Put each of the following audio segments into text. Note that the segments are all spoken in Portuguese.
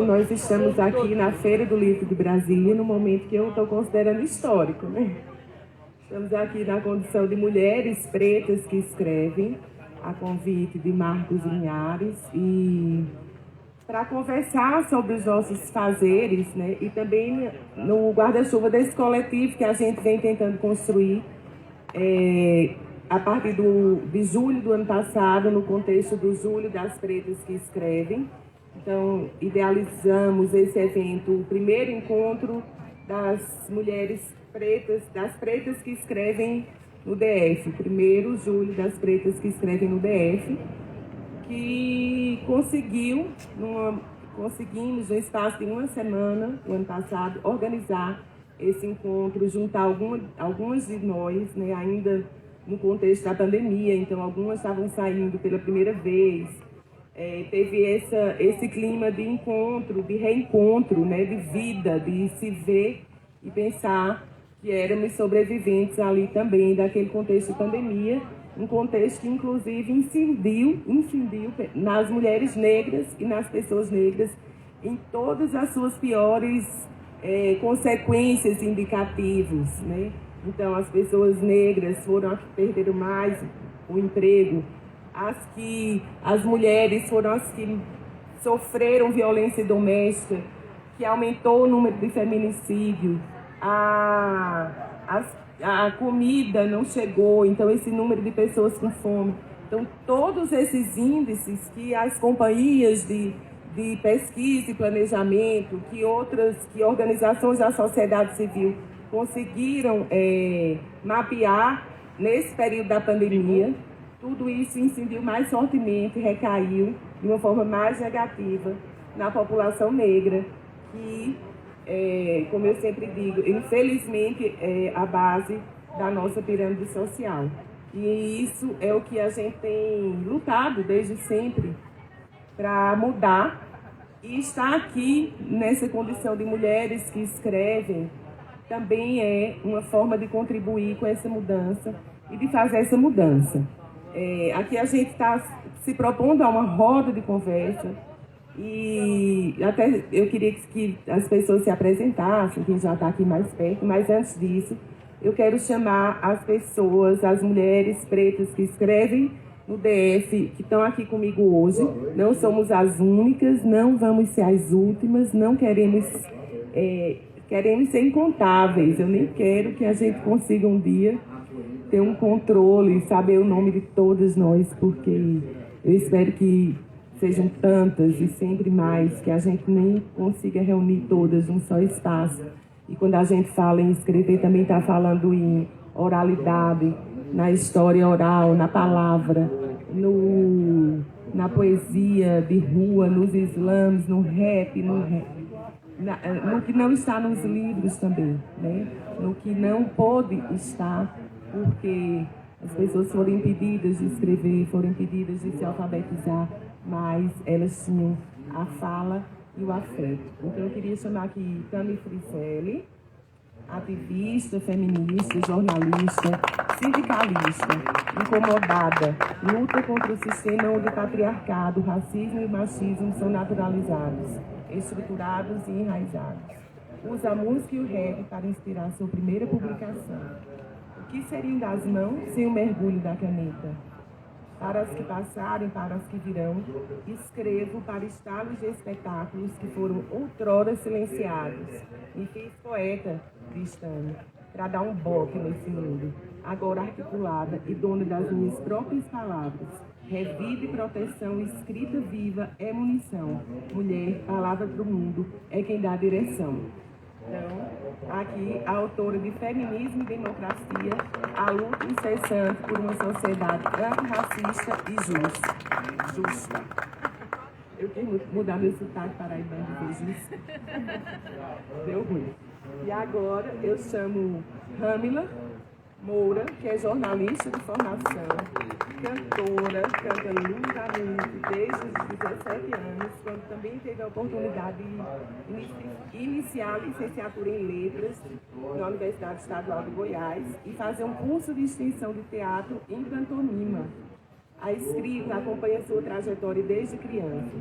Nós estamos aqui na Feira do Livro de Brasília, num momento que eu estou considerando histórico, né? Estamos aqui na condição de mulheres pretas que escrevem, a convite de Marcos Linhares, e para conversar sobre os nossos fazeres, né? E também no guarda-chuva desse coletivo que a gente vem tentando construir a partir de julho do ano passado, no contexto do Julho das Pretas que Escrevem. Então, idealizamos esse evento, o primeiro encontro das mulheres pretas, das pretas que escrevem no DF, primeiro Julho das Pretas que Escrevem no DF, que conseguimos, no espaço de uma semana, no ano passado, organizar esse encontro, juntar algumas de nós, né, ainda no contexto da pandemia, então algumas estavam saindo pela primeira vez. Teve esse clima de encontro, de reencontro, né, de vida, de se ver e pensar que éramos sobreviventes ali também daquele contexto de pandemia, um contexto que inclusive incidiu nas mulheres negras e nas pessoas negras em todas as suas piores consequências indicativas, né? Então as pessoas negras foram as que perderam mais o emprego, as mulheres foram as que sofreram violência doméstica, que aumentou o número de feminicídio, a comida não chegou, então esse número de pessoas com fome. Então todos esses índices que as companhias de pesquisa e planejamento, que organizações da sociedade civil conseguiram mapear nesse período da pandemia, tudo isso incidiu mais fortemente, recaiu de uma forma mais negativa na população negra, que, como eu sempre digo, infelizmente é a base da nossa pirâmide social. E isso é o que a gente tem lutado desde sempre para mudar, e estar aqui nessa condição de mulheres que escrevem também é uma forma de contribuir com essa mudança e de fazer essa mudança. Aqui a gente está se propondo a uma roda de conversa, e até eu queria que as pessoas se apresentassem, quem já está aqui mais perto, mas antes disso eu quero chamar as pessoas, as mulheres pretas que escrevem no DF, que estão aqui comigo hoje. Não somos as únicas, não vamos ser as últimas, não queremos ser incontáveis. Eu nem quero que a gente consiga um dia ter um controle, saber o nome de todas nós, porque eu espero que sejam tantas e sempre mais, que a gente nem consiga reunir todas num só espaço. E quando a gente fala em escrever, também está falando em oralidade, na história oral, na palavra, na poesia de rua, nos slams, no rap, no que não está nos livros também, né? No que não pôde estar, porque as pessoas foram impedidas de escrever, foram impedidas de se alfabetizar, mas elas tinham a fala e o afeto. Então eu queria chamar aqui Tami Friselli, ativista, feminista, jornalista, sindicalista, incomodada, luta contra o sistema onde o patriarcado, o racismo e o machismo são naturalizados, estruturados e enraizados. Usa a música e o rap para inspirar sua primeira publicação. O que seriam das mãos sem o mergulho da caneta? Para as que passarem, para as que virão, escrevo para estalos de espetáculos que foram outrora silenciados. Me fiz poeta, diz Tami, para dar um boque nesse mundo, agora articulada e dona das minhas próprias palavras. Revide proteção, escrita viva é munição. Mulher, palavra para o mundo, é quem dá direção. Então, aqui, a autora de Feminismo e Democracia, a luta incessante por uma sociedade antirracista e justa. Eu quero mudar meu sotaque paraibano de justa. Deu ruim. E agora eu chamo Ramila Moura, que é jornalista de formação, cantora, canta lindamente desde os 17 anos, quando também teve a oportunidade de iniciar a licenciatura em Letras na Universidade Estadual de Goiás e fazer um curso de extensão de teatro em pantomima. A escrita acompanha sua trajetória desde criança.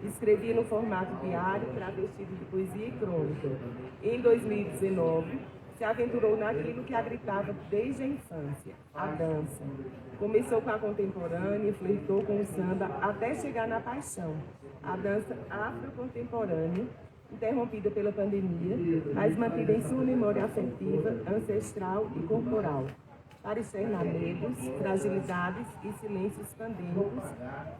Escrevia no formato diário, travestido de poesia e crônica. Em 2019, se aventurou naquilo que a gritava desde a infância, a dança. Começou com a contemporânea, flertou com o samba até chegar na paixão, a dança afrocontemporânea, interrompida pela pandemia, mas mantida em sua memória afetiva, ancestral e corporal. Para externar medos, fragilidades e silêncios pandêmicos,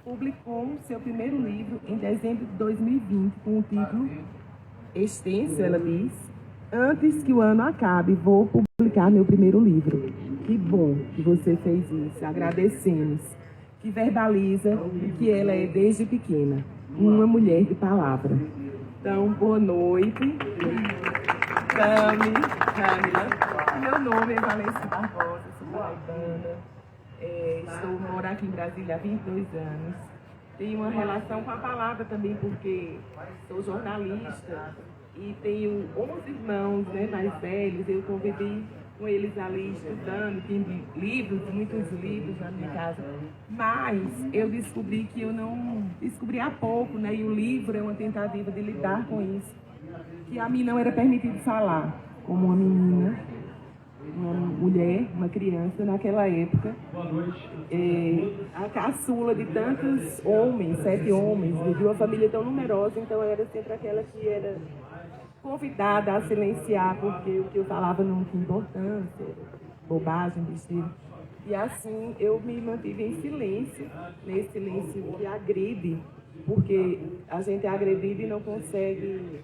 publicou seu primeiro livro em dezembro de 2020, com o título extenso, ela diz: "Antes que o ano acabe, vou publicar meu primeiro livro." Que bom que você fez isso, agradecemos. Que verbaliza o que ela é desde pequena, uma mulher de palavra. Então, boa noite. Câmila. Meu nome é Valência Barbosa, sou paraibana. Moro aqui em Brasília há 22 anos. Tenho uma relação com a palavra também, porque sou jornalista e tenho 11 irmãos, né, mais velhos. Eu convivi com eles ali estudando, tem livros, muitos livros na minha casa. Mas eu descobri que eu não... Descobri há pouco, né, e o livro é uma tentativa de lidar com isso. Que a mim não era permitido falar, como uma menina, uma mulher, uma criança naquela época. A caçula de tantos homens, 7 homens, de uma família tão numerosa, então eu era sempre aquela que era convidada a silenciar, porque o que eu falava não tinha importância, bobagem, besteira. E assim eu me mantive em silêncio, nesse silêncio que agride, porque a gente é agredido e não consegue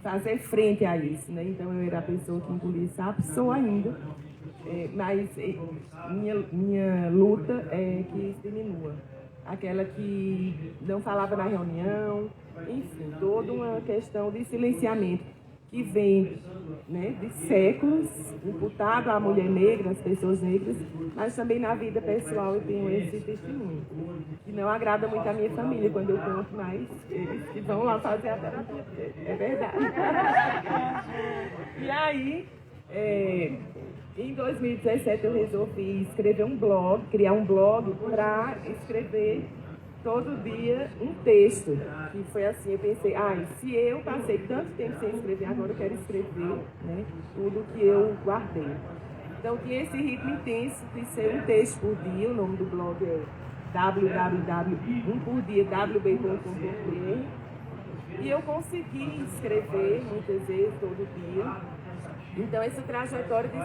fazer frente a isso, né? Então eu era a pessoa que engolia sapo, sou ainda, mas minha luta é que isso diminua. Aquela que não falava na reunião, enfim, toda uma questão de silenciamento que vem, né, de séculos, imputado à mulher negra, às pessoas negras, mas também na vida pessoal eu tenho esse testemunho, que não agrada muito a minha família quando eu conto, mas eles que vão lá fazer a terapia, é verdade. E aí, em 2017 eu resolvi escrever um blog, criar um blog para escrever todo dia um texto, que foi assim, eu pensei, se eu passei tanto tempo sem escrever, agora eu quero escrever, né, tudo que eu guardei. Então tinha esse ritmo intenso de ser um texto por dia, o nome do blog é www.umpordia.wb.com.br, e eu consegui escrever muitas vezes, todo dia. Então, essa trajetória de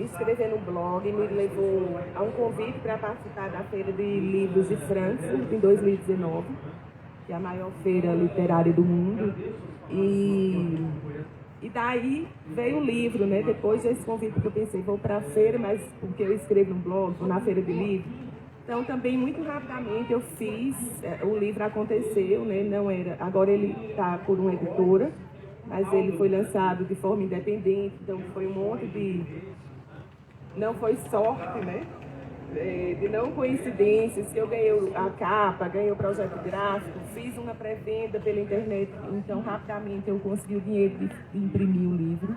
escrever no blog me levou a um convite para participar da Feira de Livros de Frankfurt, em 2019, que é a maior feira literária do mundo. E daí veio o livro, né? Depois desse convite, porque eu pensei, vou para a feira, mas porque eu escrevo no blog, vou na Feira de Livro. Então, também, muito rapidamente, eu fiz, o livro aconteceu, né? Não era, agora ele está por uma editora, mas ele foi lançado de forma independente, então foi um monte de... Não foi sorte, né? De não coincidências, que eu ganhei a capa, ganhei o projeto gráfico, fiz uma pré-venda pela internet, então rapidamente eu consegui o dinheiro de imprimir o livro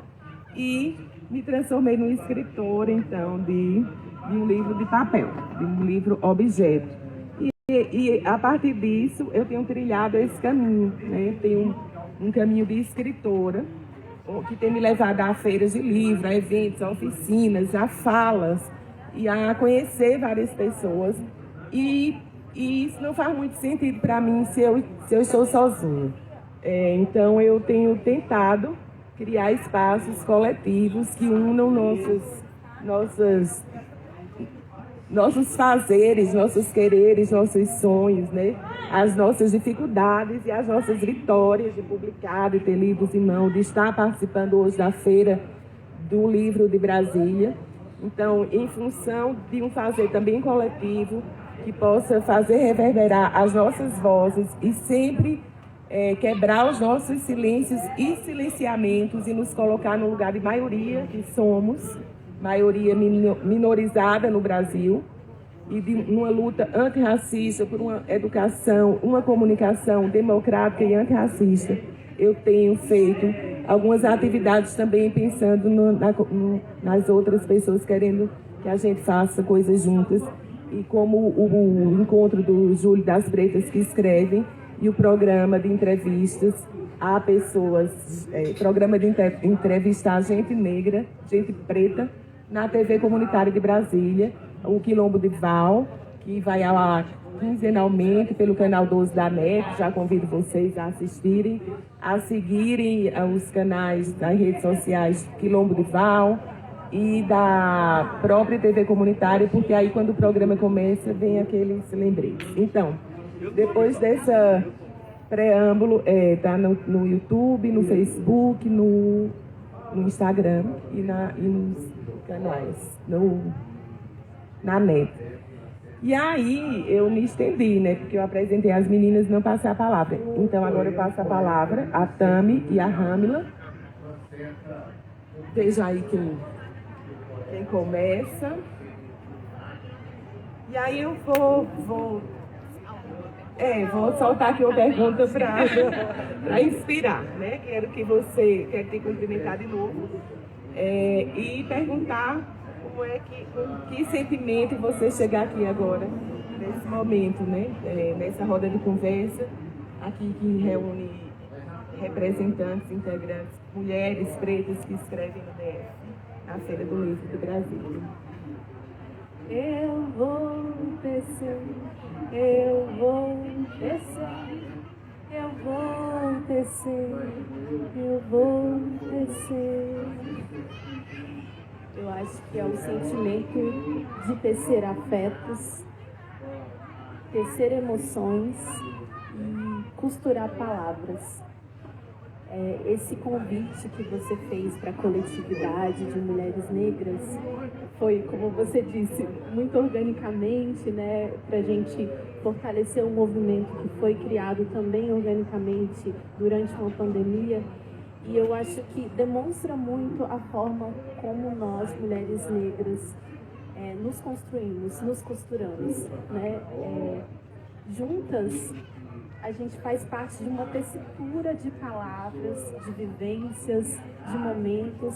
e me transformei numa escritora, então, de um livro de papel, de um livro objeto. E a partir disso eu tenho trilhado esse caminho, né? Tenho um caminho de escritora, que tem me levado a feiras de livro, a eventos, a oficinas, a falas e a conhecer várias pessoas. E isso não faz muito sentido para mim se eu estou sozinha. Então eu tenho tentado criar espaços coletivos que unam nossos fazeres, nossos quereres, nossos sonhos, né? As nossas dificuldades e as nossas vitórias de publicar, de ter livros em mão, de estar participando hoje da Feira do Livro de Brasília. Então, em função de um fazer também coletivo, que possa fazer reverberar as nossas vozes e sempre quebrar os nossos silêncios e silenciamentos e nos colocar no lugar de maioria que somos, maioria minorizada no Brasil, e de uma luta antirracista por uma educação, uma comunicação democrática e antirracista. Eu tenho feito algumas atividades também pensando nas outras pessoas querendo que a gente faça coisas juntas. E como o encontro do Júlio das Pretas que escrevem e o programa de entrevistas a pessoas, programa de entrevistar gente negra, gente preta, na TV Comunitária de Brasília, o Quilombo de Val, que vai ao ar quinzenalmente pelo canal 12 da NET. Já convido vocês a assistirem, a seguirem os canais das redes sociais Quilombo de Val e da própria TV Comunitária, porque aí quando o programa começa vem aqueles lembretes. Então, depois dessa preâmbulo, tá no YouTube, no Facebook, no Instagram e nos canais, na net. E aí eu me estendi, né? Porque eu apresentei as meninas e não passei a palavra. Então agora eu passo a palavra a Tami e a Ramila. Veja aí quem começa. E aí eu vou soltar aqui uma pergunta para inspirar, né? Quero te cumprimentar de novo e perguntar com que sentimento você chegar aqui agora, nesse momento, né? Nessa roda de conversa, aqui que reúne representantes, integrantes, mulheres pretas que escrevem no DF, na Feira do Livro do Brasil. Eu vou descer, eu vou descer, eu vou descer, eu vou descer. Eu acho que é o sentimento de tecer afetos, tecer emoções e costurar palavras. Esse convite que você fez para a coletividade de mulheres negras foi, como você disse, muito organicamente, né, para a gente fortalecer um movimento que foi criado também organicamente durante uma pandemia. E eu acho que demonstra muito a forma como nós, mulheres negras, nos construímos, nos costuramos, né? Juntas, a gente faz parte de uma tessitura de palavras, de vivências, de momentos,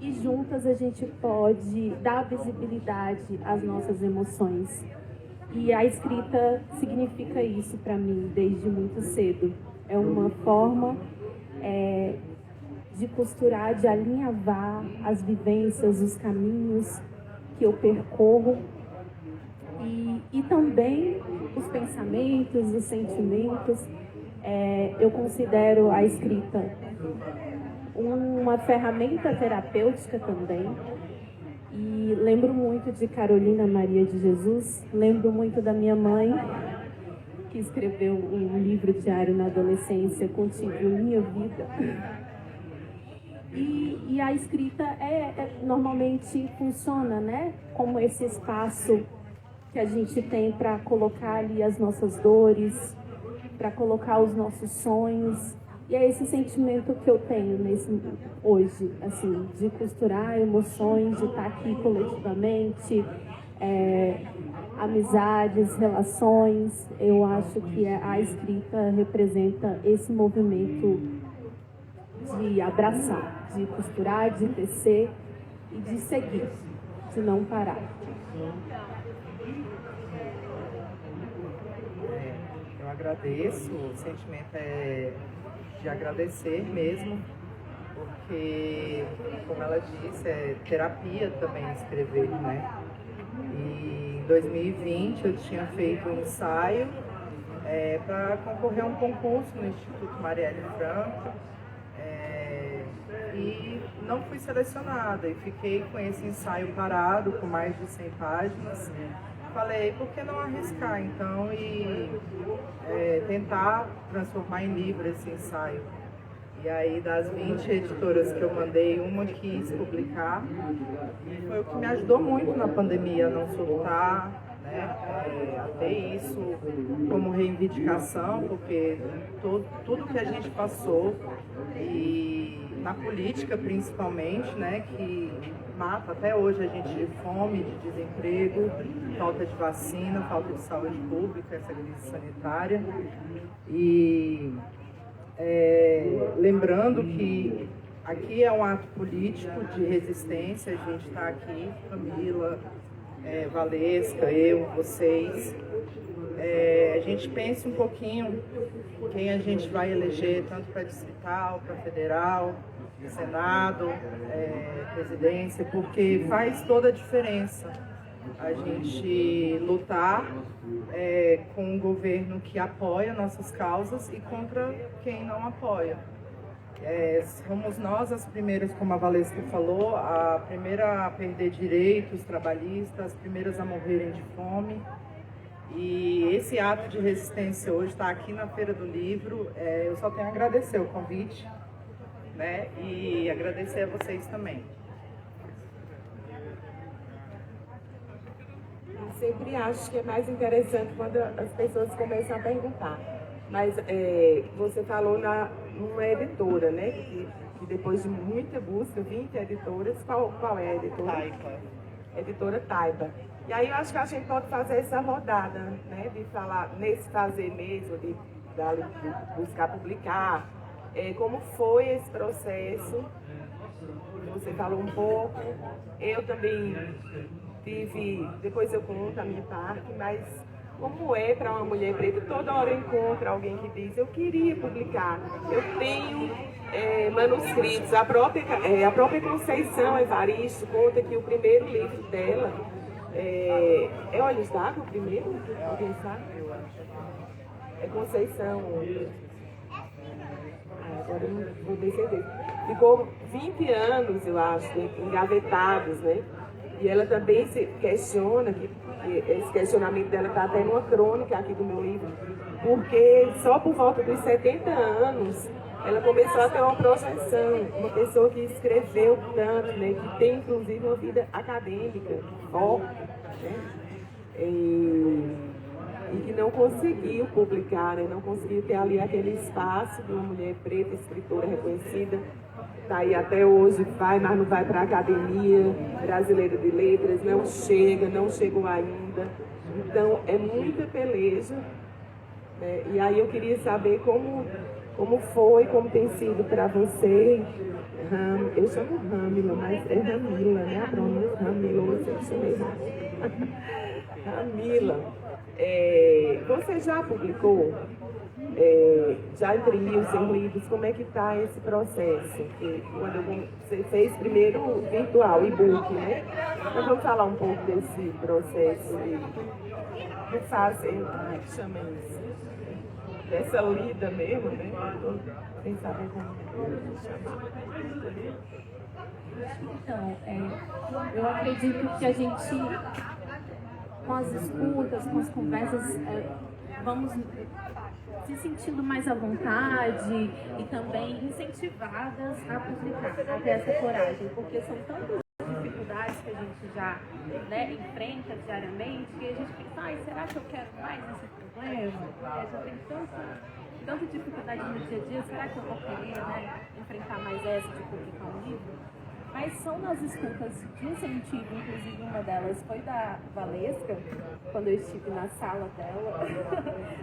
e juntas a gente pode dar visibilidade às nossas emoções. E a escrita significa isso para mim desde muito cedo. É uma forma de costurar, de alinhavar as vivências, os caminhos que eu percorro e também os pensamentos, os sentimentos. Eu considero a escrita uma ferramenta terapêutica também. E lembro muito de Carolina Maria de Jesus, lembro muito da minha mãe, que escreveu um livro diário na adolescência, Contigo Minha Vida. E a escrita normalmente funciona, né? Como esse espaço que a gente tem para colocar ali as nossas dores, para colocar os nossos sonhos. E é esse sentimento que eu tenho hoje, assim, de costurar emoções, de estar aqui coletivamente, amizades, relações. Eu acho que a escrita representa esse movimento de abraçar, de costurar, de tecer e de seguir, de não parar. Eu agradeço, o sentimento é de agradecer mesmo, porque, como ela disse, é terapia também escrever, né? E em 2020 eu tinha feito um ensaio para concorrer a um concurso no Instituto Marielle Franco, e não fui selecionada e fiquei com esse ensaio parado, com mais de 100 páginas. Falei, por que não arriscar então e tentar transformar em livro esse ensaio? E aí, das 20 editoras que eu mandei, uma quis publicar, e foi o que me ajudou muito na pandemia, a não surtar, né? A ter isso como reivindicação, porque tudo que a gente passou, e na política principalmente, né, que mata até hoje a gente de fome, de desemprego, falta de vacina, falta de saúde pública, essa crise sanitária. E lembrando que aqui é um ato político de resistência, a gente está aqui, Camila, Valesca, eu, vocês. A gente pense um pouquinho quem a gente vai eleger, tanto para distrital, para federal, Senado, presidência, porque faz toda a diferença a gente lutar com um governo que apoia nossas causas e contra quem não apoia. Somos nós as primeiras, como a Valesca falou, a primeira a perder direitos trabalhistas, as primeiras a morrerem de fome. E esse ato de resistência hoje está aqui na Feira do Livro. Eu só tenho a agradecer o convite, né? E agradecer a vocês também. Eu sempre acho que é mais interessante quando as pessoas começam a perguntar. Mas você falou numa editora, né? Que depois de muita busca, 20 editoras, qual é a editora? Taipa. Editora Taipa. E aí eu acho que a gente pode fazer essa rodada, né? De falar, nesse fazer mesmo, de buscar publicar. Como foi esse processo? Você falou um pouco. Eu também tive, depois eu conto a minha parte, mas como é para uma mulher preta, toda hora eu encontro alguém que diz, eu queria publicar, eu tenho manuscritos. A própria Conceição Evaristo conta que o primeiro livro dela é Olhos d'Água, o primeiro? Alguém sabe? É Conceição. Agora eu não vou ter certeza. Ficou 20 anos, eu acho, engavetados, né? E ela também se questiona, que esse questionamento dela está até numa crônica aqui do meu livro, porque só por volta dos 70 anos ela começou a ter uma projeção, uma pessoa que escreveu tanto, né? Que tem inclusive uma vida acadêmica forte, né? E que não conseguiu publicar, né? Não conseguiu ter ali aquele espaço de uma mulher preta, escritora reconhecida. Está aí até hoje, mas não vai para a Academia Brasileira de Letras, não chegou ainda. Então, é muita peleja, né? E aí eu queria saber como foi, como tem sido para você. Eu chamo Ramila, mas é Ramila, né? A pronúncia Ramila, você chamei Ramila. Você já publicou? Já imprimiu seus livros? Como é que está esse processo? Quando você fez primeiro virtual, e-book, né? Então vamos falar um pouco desse processo de fazer, como é que chama isso? Dessa lida mesmo, né? Sem saber como chamar. Então, eu acredito que a gente, com as escutas, com as conversas, vamos se sentindo mais à vontade e também incentivadas a publicar, a ter essa coragem, porque são tantas dificuldades que a gente já, né, enfrenta diariamente que a gente pensa, será que eu quero mais esse problema? Já tem tanta dificuldade no dia a dia, será que eu vou querer, né, enfrentar mais essa de publicar um livro? Mas são nas escutas de incentivo, inclusive uma delas foi da Valesca, quando eu estive na sala dela,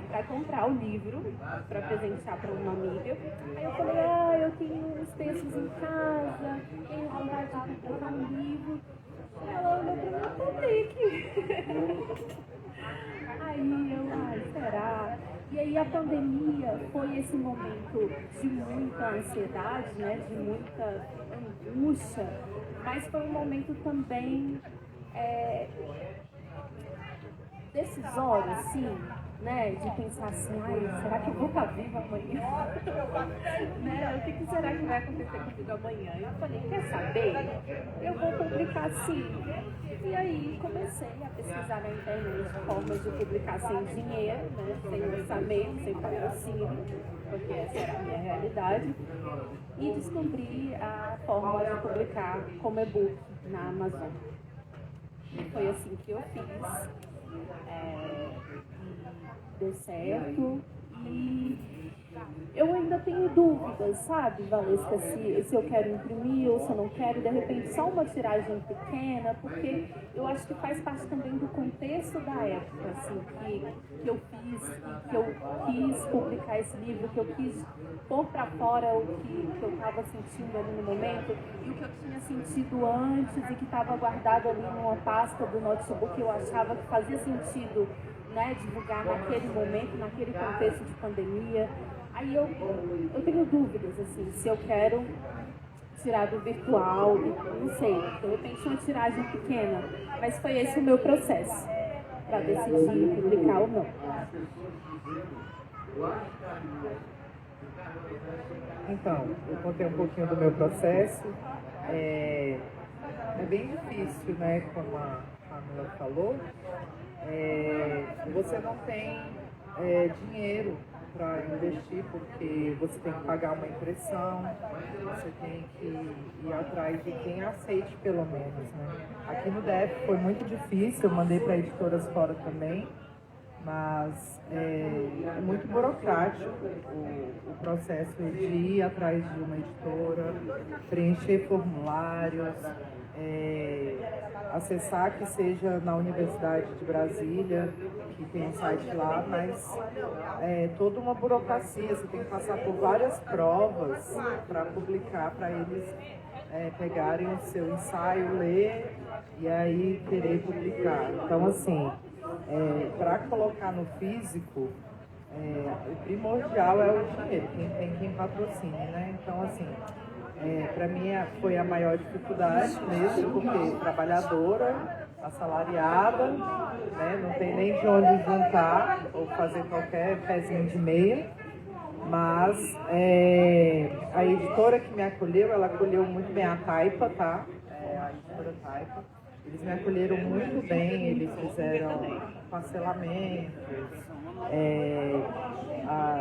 para comprar o livro, para presentear para uma amiga. Aí eu falei, eu tenho uns textos em casa, tenho vontade de comprar um livro. Ela olhou para mim, eu tenho aqui. Aí eu, será? E aí a pandemia foi esse momento de muita ansiedade, né, de muita angústia, mas foi um momento também decisório, assim, né, de pensar assim, será que eu vou estar viva amanhã? Né? O que será que vai acontecer comigo amanhã? Eu falei, quer saber? Eu vou publicar sim. E aí comecei a pesquisar na internet formas de publicar sem dinheiro, né, sem orçamento, sem patrocínio, porque essa era a minha realidade, e descobri a forma de publicar como e-book na Amazon. Foi assim que eu fiz. Deu certo e eu ainda tenho tenho dúvidas, sabe, Valesca, se eu quero imprimir ou se eu não quero, de repente só uma tiragem pequena, porque eu acho que faz parte também do contexto da época, assim, que eu fiz, que eu quis publicar esse livro, que eu quis pôr para fora o que eu estava sentindo ali no momento e o que eu tinha sentido antes e que estava guardado ali numa pasta do notebook que eu achava que fazia sentido, né, divulgar naquele momento, naquele contexto de pandemia. Aí eu tenho dúvidas, assim, se eu quero tirar do virtual, não sei, de repente uma tiragem pequena, mas foi esse o meu processo para decidir publicar ou não. Então, eu contei um pouquinho do meu processo. É bem difícil, né, como a Camila falou. Você não tem dinheiro para investir, porque você tem que pagar uma impressão, você tem que ir atrás de quem aceite, pelo menos, né? Aqui no DF foi muito difícil, eu mandei para editoras fora também, mas é muito burocrático o processo de ir atrás de uma editora, preencher formulários, acessar que seja na Universidade de Brasília, que tem um site lá, mas toda uma burocracia, você tem que passar por várias provas para publicar, para eles pegarem o seu ensaio, ler e aí querer publicar. Então, assim, para colocar no físico, o primordial é o dinheiro, quem patrocine, né? Então, assim, para mim foi a maior dificuldade mesmo, porque trabalhadora, assalariada, né? Não tem nem de onde juntar ou fazer qualquer pezinho de meia. Mas a editora que me acolheu, ela acolheu muito bem a Taipa, tá? A editora Taipa. Eles me acolheram muito bem, eles fizeram parcelamentos,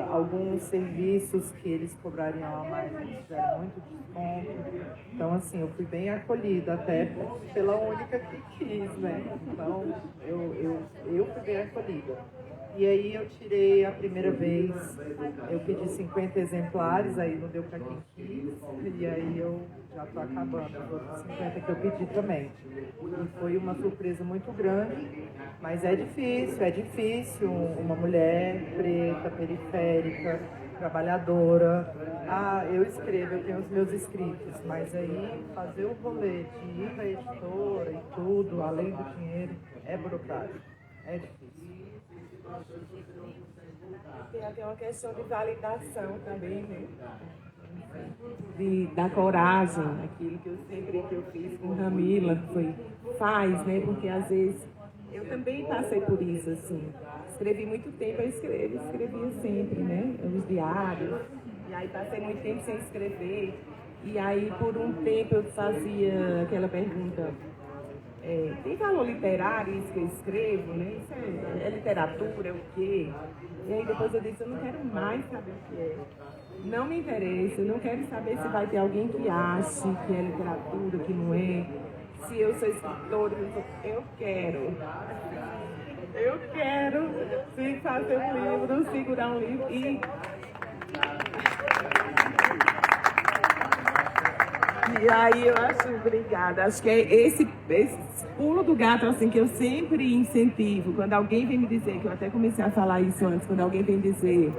alguns serviços que eles cobrariam a mais, eles fizeram muito desconto. Então, assim, eu fui bem acolhida, até pela única que quis, né? Então, eu fui bem acolhida. E aí eu tirei a primeira vez, eu pedi 50 exemplares, aí não deu para quem quis, e aí eu já estou acabando os outros 50 que eu pedi também. E foi uma surpresa muito grande, mas é difícil uma mulher preta, periférica, trabalhadora. Eu escrevo, eu tenho os meus escritos, mas aí fazer o rolê de ir para a editora e tudo, além do dinheiro, é burocrático, é difícil. Tem até uma questão de validação também, né? Da coragem, aquilo que eu fiz com Ramila, faz, né? Porque às vezes eu também passei por isso, assim. Escrevi muito tempo, eu escrevia sempre, né? Os diários. E aí passei muito tempo sem escrever. E aí por um tempo eu fazia aquela pergunta. Tem valor literário isso que eu escrevo, né? Isso é literatura, é o quê? E aí depois eu disse, eu não quero mais saber o que é. Não me interessa, eu não quero saber se vai ter alguém que ache que é literatura, que não é. Se eu sou escritora, eu quero sim, fazer um livro, segurar um livro E aí eu acho, obrigada, acho que é esse pulo do gato assim que eu sempre incentivo. Quando alguém vem me dizer, que eu até comecei a falar isso antes, quando alguém vem dizer,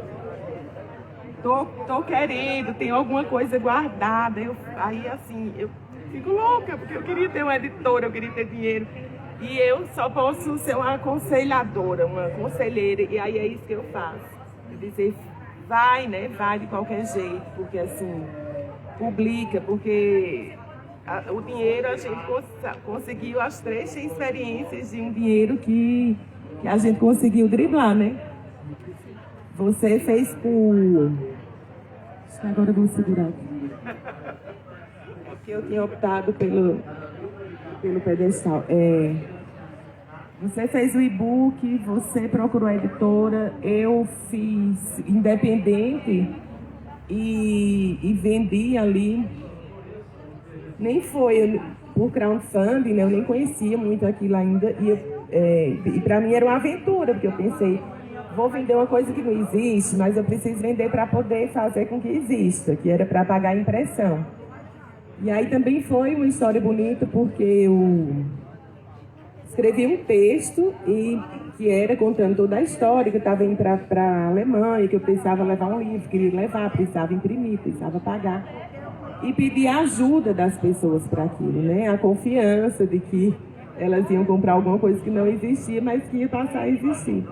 tô querendo, tem alguma coisa guardada, aí assim, eu fico louca, porque eu queria ter uma editora, eu queria ter dinheiro. E eu só posso ser uma aconselhadora, uma conselheira, e aí é isso que eu faço. Eu dizer, vai, né, vai de qualquer jeito, porque assim... publica, porque o dinheiro a gente conseguiu, as 3 experiências de um dinheiro que a gente conseguiu driblar, né? Você fez por... Agora eu vou segurar aqui. Porque eu tinha optado pelo pedestal. Você fez o e-book, você procurou a editora, eu fiz independente e vendi ali. Nem foi por crowdfunding, né? Eu nem conhecia muito aquilo ainda. E para mim era uma aventura, porque eu pensei, vou vender uma coisa que não existe, mas eu preciso vender para poder fazer com que exista, que era para pagar a impressão. E aí também foi uma história bonita, porque eu escrevi um texto que era contando toda a história, que eu estava indo para a Alemanha, que eu precisava levar um livro, queria levar, precisava imprimir, precisava pagar. E pedi a ajuda das pessoas para aquilo, né? A confiança de que elas iam comprar alguma coisa que não existia, mas que ia passar a existir.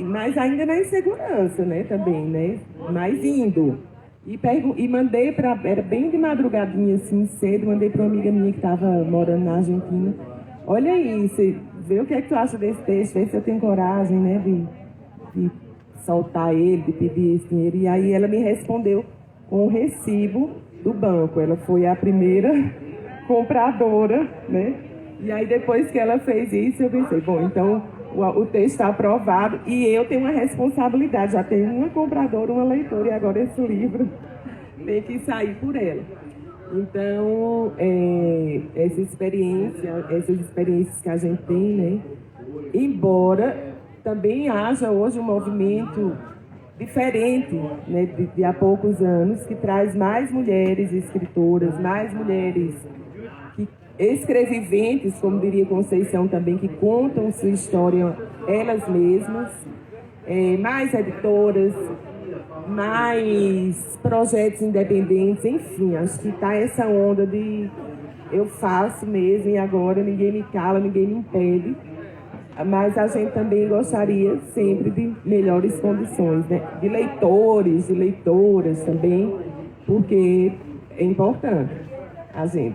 Mas ainda na insegurança, né? Também, né? Mas indo. E mandei para... Era bem de madrugadinha, assim, cedo. Mandei para uma amiga minha que estava morando na Argentina. Olha aí, você vê o que é que tu acha desse texto, vê se eu tenho coragem, né? De soltar ele, de pedir esse dinheiro. E aí ela me respondeu com o recibo do banco. Ela foi a primeira compradora, né? E aí depois que ela fez isso, eu pensei, bom, então o texto está aprovado e eu tenho uma responsabilidade. Já tenho uma compradora, uma leitora, e agora esse livro tem que sair por ela. Então, essas experiências que a gente tem, né? Embora também haja hoje um movimento diferente, né, de há poucos anos, que traz mais mulheres escritoras, mais mulheres escreviventes, como diria Conceição também, que contam sua história elas mesmas, mais editoras, mais projetos independentes, enfim, acho que está essa onda de eu faço mesmo e agora ninguém me cala, ninguém me impede. Mas a gente também gostaria sempre de melhores condições, né? De leitores, de leitoras também, porque é importante.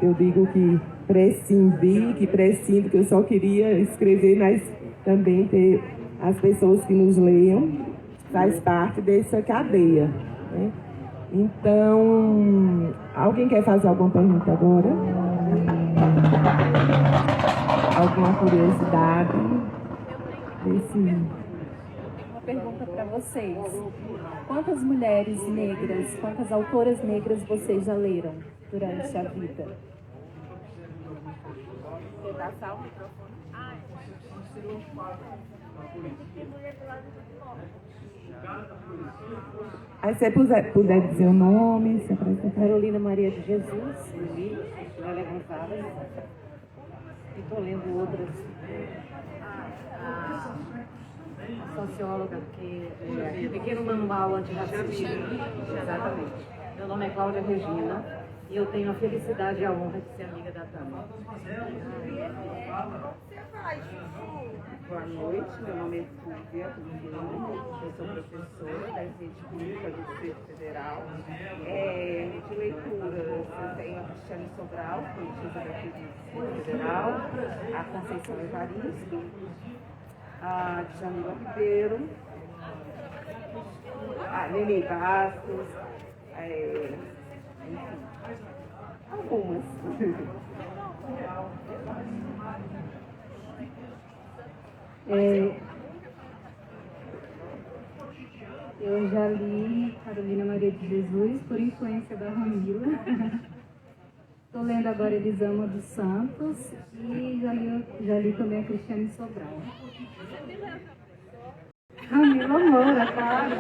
Eu digo que prescindo, que eu só queria escrever, mas também ter as pessoas que nos leiam, faz parte dessa cadeia, né? Então, alguém quer fazer alguma pergunta agora? Alguma curiosidade? Uma pergunta para vocês. Quantas mulheres negras, quantas autoras negras vocês já leram durante a vida? Aí você puder dizer o nome, se apresentar. Carolina Maria de Jesus, Lélia Gonçalves. E estou lendo outras. A socióloga, que é Pequeno Manual Antirracista. Exatamente. Meu nome é Cláudia Regina e eu tenho a felicidade e a honra de ser amiga da Tânia. Boa noite, meu nome é Silvia, eu sou professora da Ciência Pública do Distrito Federal. De leitura, eu tenho a Cristiane Sobral, poetisa daqui do Distrito Federal, a Conceição Evaristo, a Djamila Ribeiro, a Nenê Bastos, enfim, algumas. Eu já li Carolina Maria de Jesus por influência da Ramila. Estou lendo agora Elisama dos Santos e já li também a Cristiane Sobral. Ramila Moura, claro.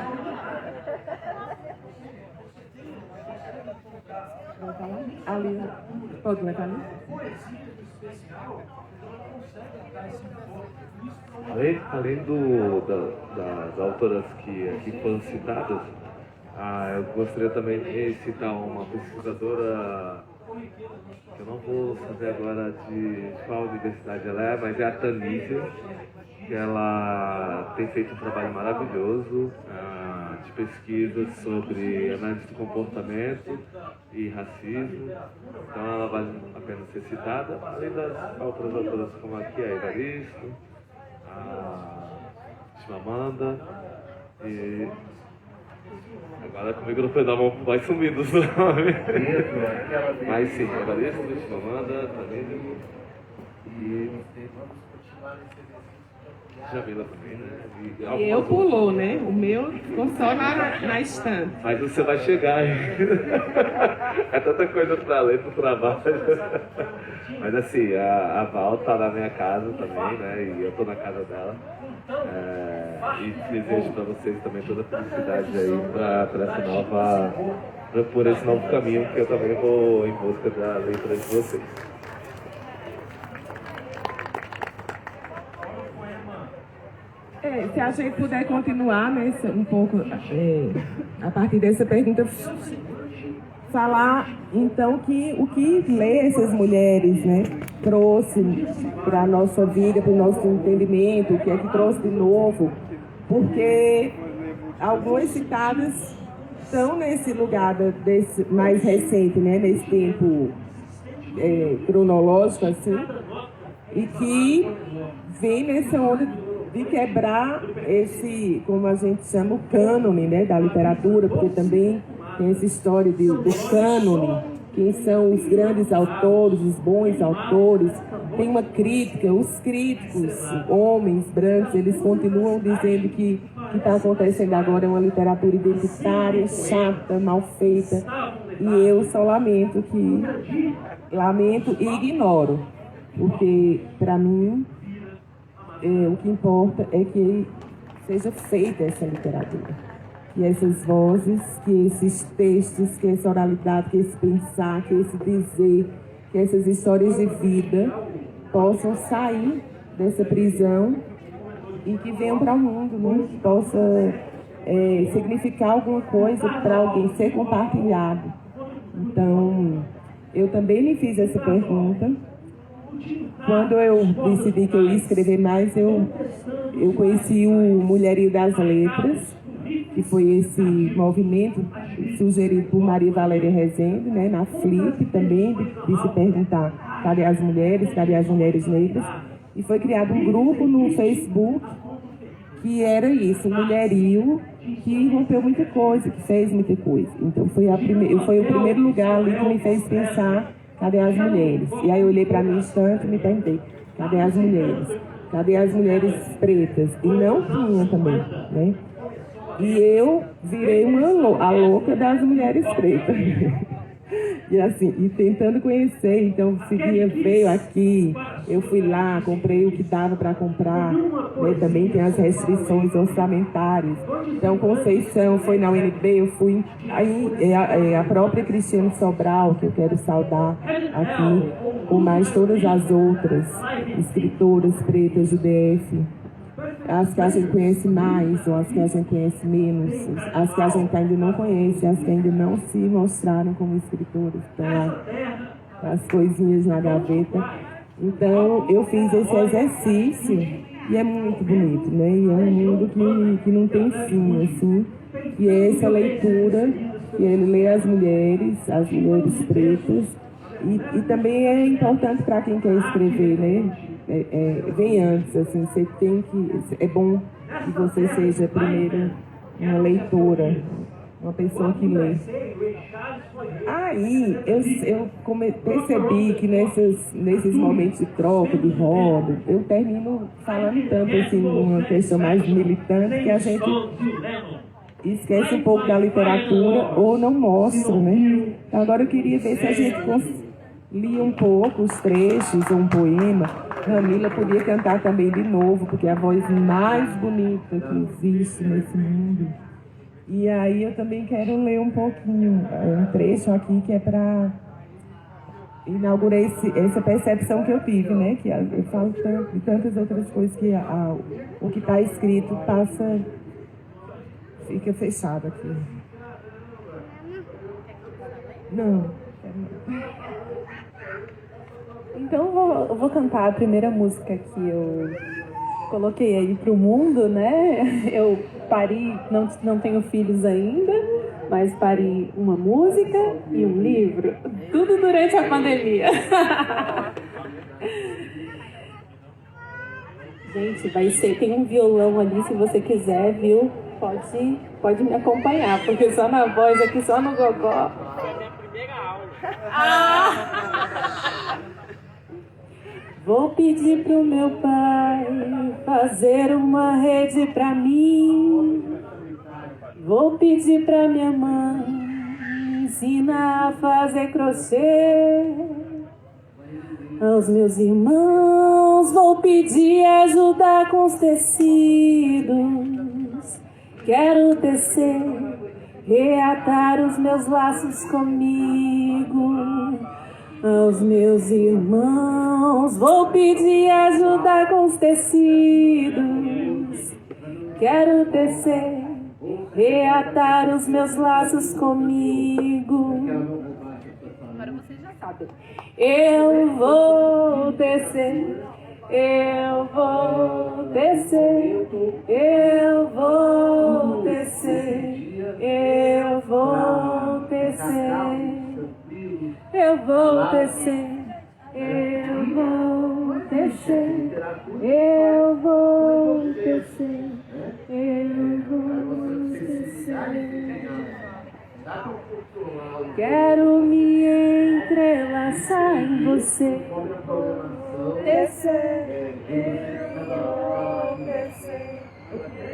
Ali, pode levar ali? Além das autoras que aqui foram citadas, eu gostaria também de citar uma pesquisadora, que eu não vou saber agora de qual universidade ela é, mas é a Tanísia, que ela tem feito um trabalho maravilhoso de pesquisa sobre análise do comportamento e racismo. Então ela vale a pena ser citada, além das outras autoras como aqui a Evaristo, a Chimamanda, e agora comigo no pedal vai sumindo os nomes. Mas sim, Evaristo, Chimamanda, Tanísia e Jamila também, né? E eu pulou, né? O meu ficou só na estante. Mas você vai chegar aí. É tanta coisa pra ler, pro trabalho. Mas assim, a Val tá na minha casa também, né? E eu tô na casa dela. E desejo para vocês também toda a felicidade aí por esse novo caminho que eu também vou em busca da leitura de vocês. Se a gente puder continuar, né, um pouco a partir dessa pergunta, falar então que o que ler essas mulheres, né, trouxe para a nossa vida, para o nosso entendimento, o que é que trouxe de novo, porque algumas citadas estão nesse lugar desse mais recente, né, nesse tempo cronológico assim, e que vem nessa onda de quebrar esse, como a gente chama, o cânone, né, da literatura, porque também tem essa história do cânone, quem são os grandes autores, os bons autores. Tem uma crítica, os críticos, homens brancos, eles continuam dizendo que o que está acontecendo agora é uma literatura identitária, chata, mal feita, e eu só lamento e ignoro, porque para mim o que importa é que seja feita essa literatura, que essas vozes, que esses textos, que essa oralidade, que esse pensar, que esse dizer, que essas histórias de vida possam sair dessa prisão e que venham para o mundo, né? Que possa significar alguma coisa para alguém, ser compartilhado. Então, eu também me fiz essa pergunta. Quando eu decidi que eu ia escrever mais, eu conheci o Mulherio das Letras, que foi esse movimento sugerido por Maria Valéria Rezende, né, na Flip também, de se perguntar cadê as mulheres negras, e foi criado um grupo no Facebook que era isso, um mulherio que rompeu muita coisa, que fez muita coisa. Então foi o primeiro lugar ali que me fez pensar: cadê as mulheres? E aí eu olhei para mim instante e me perguntei: cadê as mulheres? Cadê as mulheres pretas? E não tinha também, né? E eu virei a louca das mulheres pretas. E assim, e tentando conhecer, então o Cidinha veio aqui, eu fui lá, comprei o que dava para comprar, né? Também tem as restrições orçamentárias. Então Conceição foi na UNB, eu fui, aí a própria Cristiane Sobral, que eu quero saudar aqui, com mais todas as outras escritoras pretas do DF, as que a gente conhece mais ou as que a gente conhece menos, as que a gente ainda não conhece, as que ainda não se mostraram como escritoras, estão lá as coisinhas na gaveta. Então eu fiz esse exercício e é muito bonito, né? E é um mundo que não tem fim, assim, e é essa leitura, que ele lê as mulheres pretas, e também é importante para quem quer escrever, né? Vem antes, assim, você tem que... É bom que você seja primeiro uma leitora, uma pessoa que lê. Aí eu percebi que nesses momentos de troca, de roda, eu termino falando tanto assim, uma questão mais militante, que a gente esquece um pouco da literatura ou não mostra, né? Então agora eu queria ver se a gente lia um pouco os trechos ou um poema. Camila podia cantar também de novo, porque é a voz mais bonita que existe nesse mundo. E aí eu também quero ler um pouquinho, um trecho aqui que é para inaugurar essa percepção que eu tive, né? Que eu falo de tantas outras coisas que o que está escrito fica fechado aqui. Não, quero não. Então eu vou cantar a primeira música que eu coloquei aí pro mundo, né? Eu pari, não tenho filhos ainda, mas pari uma música e um livro, tudo durante a pandemia. Gente, tem um violão ali, se você quiser, viu? Pode me acompanhar, porque só na voz aqui, só no gogó. Foi a minha primeira aula. Vou pedir pro meu pai fazer uma rede pra mim. Vou pedir pra minha mãe ensinar a fazer crochê. Aos meus irmãos vou pedir ajuda com os tecidos. Quero tecer, reatar os meus laços comigo. Aos meus irmãos vou pedir ajuda com os tecidos. Quero tecer, reatar os meus laços comigo. Agora vocês já sabem. Eu vou tecer, eu vou tecer, eu vou tecer, eu vou tecer. Eu vou tecer, eu vou tecer, eu vou tecer, eu vou tecer. Quero me entrelaçar em você, tecer, eu vou tecer,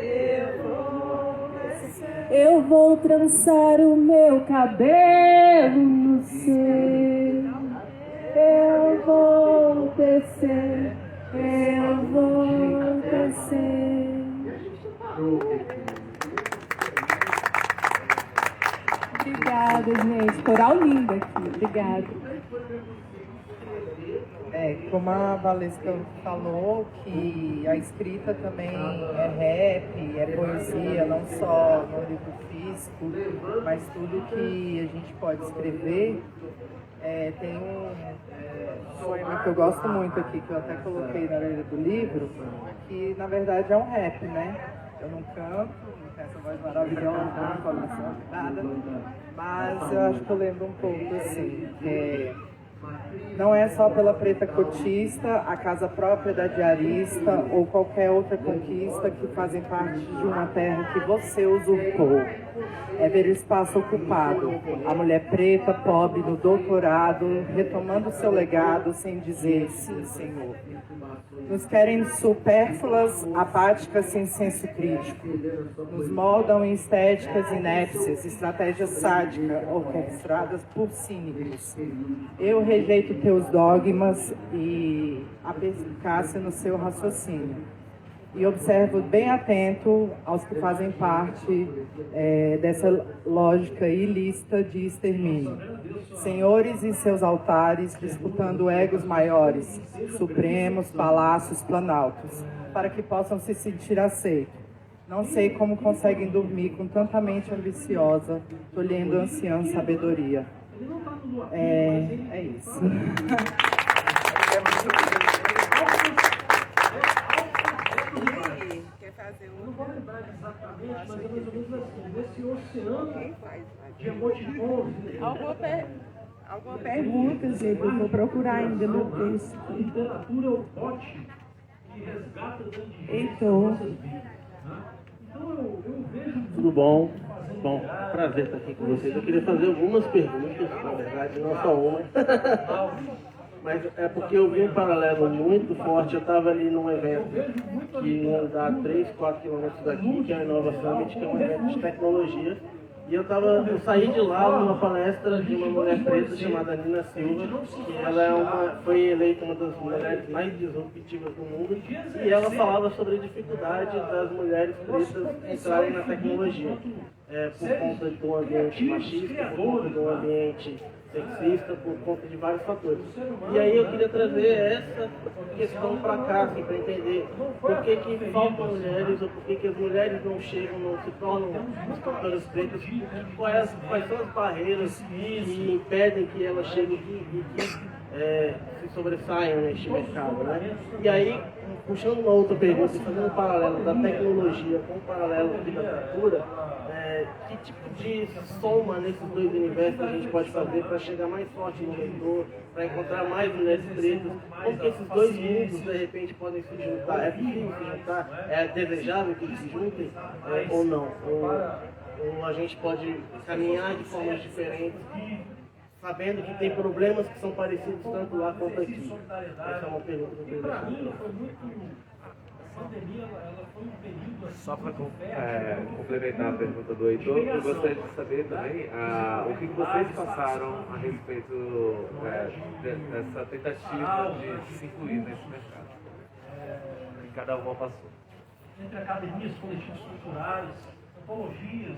eu vou tecer. Eu vou trançar o meu cabelo no seu. Eu vou tecer, eu vou tecer. Obrigada, gente. Coral lindo aqui. Obrigada. Como a Valesca falou, que a escrita também é rap, é poesia, não só no livro físico, mas tudo que a gente pode escrever. Tem um poema que eu gosto muito aqui, que eu até coloquei na orelha do livro, que na verdade é um rap, né? Eu não canto, não tenho essa voz maravilhosa, não informação, nada, mas eu acho que eu lembro um pouco assim, não é só pela preta cotista, a casa própria da diarista ou qualquer outra conquista que fazem parte de uma terra que você usurpou. É ver o espaço ocupado, a mulher preta, pobre, no doutorado, retomando seu legado sem dizer sim, senhor. Nos querem supérfluas, apáticas, sem senso crítico. Nos moldam em estéticas inépcias, estratégias sádicas, orquestradas por cínicos. Eu rejeito teus dogmas e a perspicácia no seu raciocínio. E observo bem atento aos que fazem parte dessa lógica ilícita de extermínio. Senhores em seus altares, disputando egos maiores, supremos, palácios, planaltos, para que possam se sentir aceitos. Não sei como conseguem dormir com tanta mente ambiciosa, tolhendo anciã sabedoria. É isso. Eu não vou lembrar exatamente, mas é mais ou menos assim, nesse oceano de emoticons. Alguma pergunta, gente? Eu vou procurar ainda no texto. A literatura é o bote que resgata grandes Heitor. Então eu vejo... Tudo bom? Bom, prazer estar aqui com vocês. Eu queria fazer algumas perguntas, na verdade, não só uma. Mas é porque eu vi um paralelo muito forte. Eu estava ali num evento que ia dar 3, 4 quilômetros daqui, que é o Inova Summit, que é um evento de tecnologia. E eu saí de lá numa palestra de uma mulher preta chamada Nina Silva, que ela foi eleita uma das mulheres mais disruptivas do mundo, e ela falava sobre a dificuldade das mulheres pretas entrarem na tecnologia, por conta do ambiente machista, por conta do ambiente sexista, por conta de vários fatores. E aí eu queria trazer essa questão para cá, assim, para entender por que faltam mulheres, ou por que as mulheres não chegam, não se tornam escritoras pretas, quais são as barreiras que impedem que elas cheguem e que se sobressaiam neste mercado, né? E aí, puxando uma outra pergunta, fazendo um paralelo da tecnologia com um paralelo da literatura, que tipo de soma nesses dois universos a gente pode fazer para chegar mais forte no leitor, para encontrar mais mulheres pretas? Como que esses dois mundos, de repente, podem se juntar? É possível se juntar? É desejável que eles se juntem? Ou não? Ou a gente pode caminhar de formas diferentes, sabendo que tem problemas que são parecidos tanto lá quanto aqui? Essa é uma pergunta que eu queria deixar. pandemia ela foi um período assim, só para complementar a pergunta do Heitor, eu gostaria de saber também o que vocês passaram a respeito dessa tentativa de se incluir nesse mercado. Que cada uma passou. Entre academias, coletivos culturais, antologias,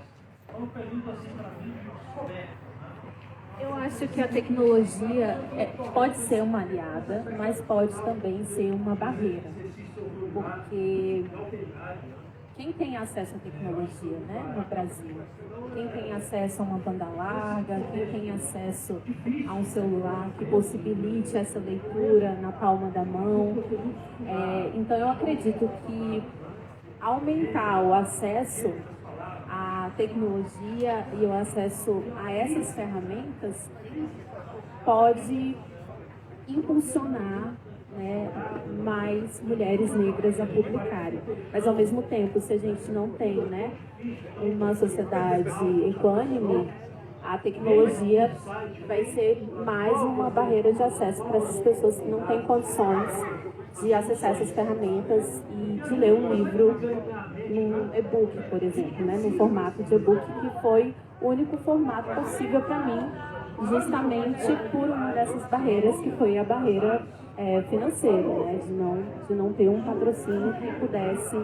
foi um período assim para mim soberbo. Eu acho que a tecnologia pode ser uma aliada, mas pode também ser uma barreira. Porque quem tem acesso à tecnologia, né, no Brasil, quem tem acesso a uma banda larga, quem tem acesso a um celular que possibilite essa leitura na palma da mão. Então eu acredito que aumentar o acesso à tecnologia e o acesso a essas ferramentas pode impulsionar, né, mais mulheres negras a publicarem. Mas, ao mesmo tempo, se a gente não tem, né, uma sociedade equânime, a tecnologia vai ser mais uma barreira de acesso para essas pessoas que não têm condições de acessar essas ferramentas e de ler um livro num e-book, por exemplo, né, no formato de e-book, que foi o único formato possível para mim, justamente por uma dessas barreiras, que foi a barreira financeira, né, de não ter um patrocínio que pudesse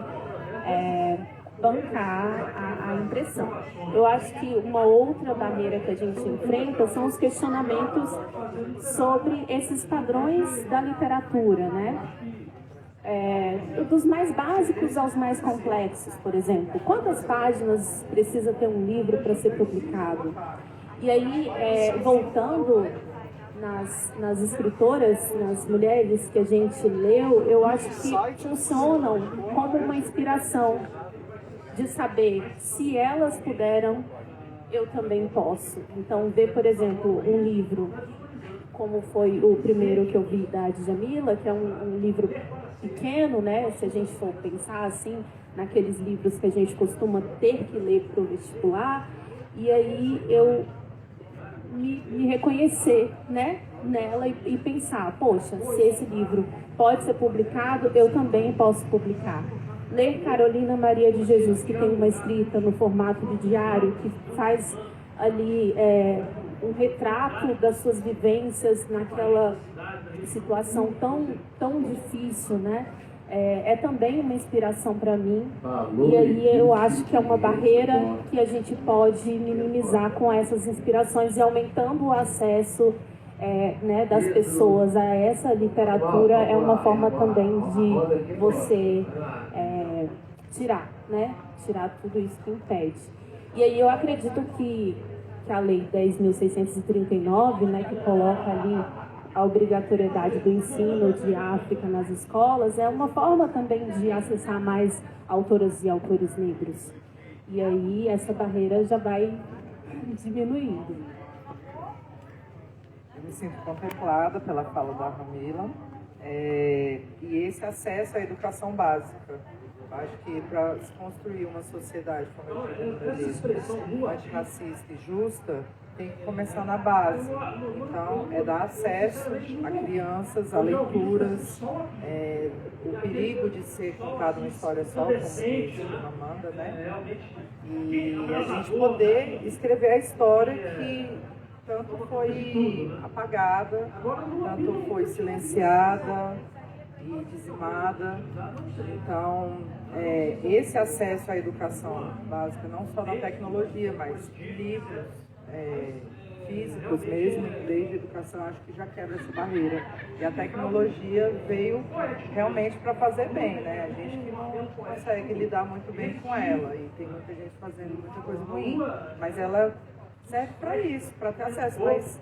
bancar a impressão. Eu acho que uma outra barreira que a gente enfrenta são os questionamentos sobre esses padrões da literatura, né? Dos mais básicos aos mais complexos, por exemplo. Quantas páginas precisa ter um livro para ser publicado? E aí, voltando nas escritoras, nas mulheres que a gente leu, eu acho que funcionam como uma inspiração de saber, se elas puderam, eu também posso. Então, ver, por exemplo, um livro, como foi o primeiro que eu vi da Djamila, que é um livro pequeno, né? Se a gente for pensar assim, naqueles livros que a gente costuma ter que ler para o vestibular, e aí eu me reconhecer, né, nela e pensar, poxa, se esse livro pode ser publicado, eu também posso publicar. Ler Carolina Maria de Jesus, que tem uma escrita no formato de diário, que faz ali um retrato das suas vivências naquela situação tão difícil, né? É também uma inspiração para mim. E aí eu acho que é uma barreira que a gente pode minimizar com essas inspirações e aumentando o acesso né, das pessoas a essa literatura. É uma forma também de você tirar tudo isso que impede. E aí eu acredito que a Lei 10.639, né, que coloca ali a obrigatoriedade do ensino de África nas escolas, é uma forma também de acessar mais autoras e autores negros. E aí essa barreira já vai diminuindo. Eu me sinto contemplada pela fala da Ramila, e esse acesso à educação básica. Acho que para se construir uma sociedade, como eu digo, antirracista e justa, tem que começar na base. Então, dar acesso a crianças, a leituras, o perigo de ser contada uma história só, como diz a Amanda, né? E a gente poder escrever a história que tanto foi apagada, tanto foi silenciada e dizimada. Então, esse acesso à educação básica, não só na tecnologia, mas livros físicos mesmo, desde a educação, acho que já quebra essa barreira. E a tecnologia veio realmente para fazer bem, né? A gente que não consegue lidar muito bem com ela, e tem muita gente fazendo muita coisa ruim, mas ela serve para isso, para ter acesso, mas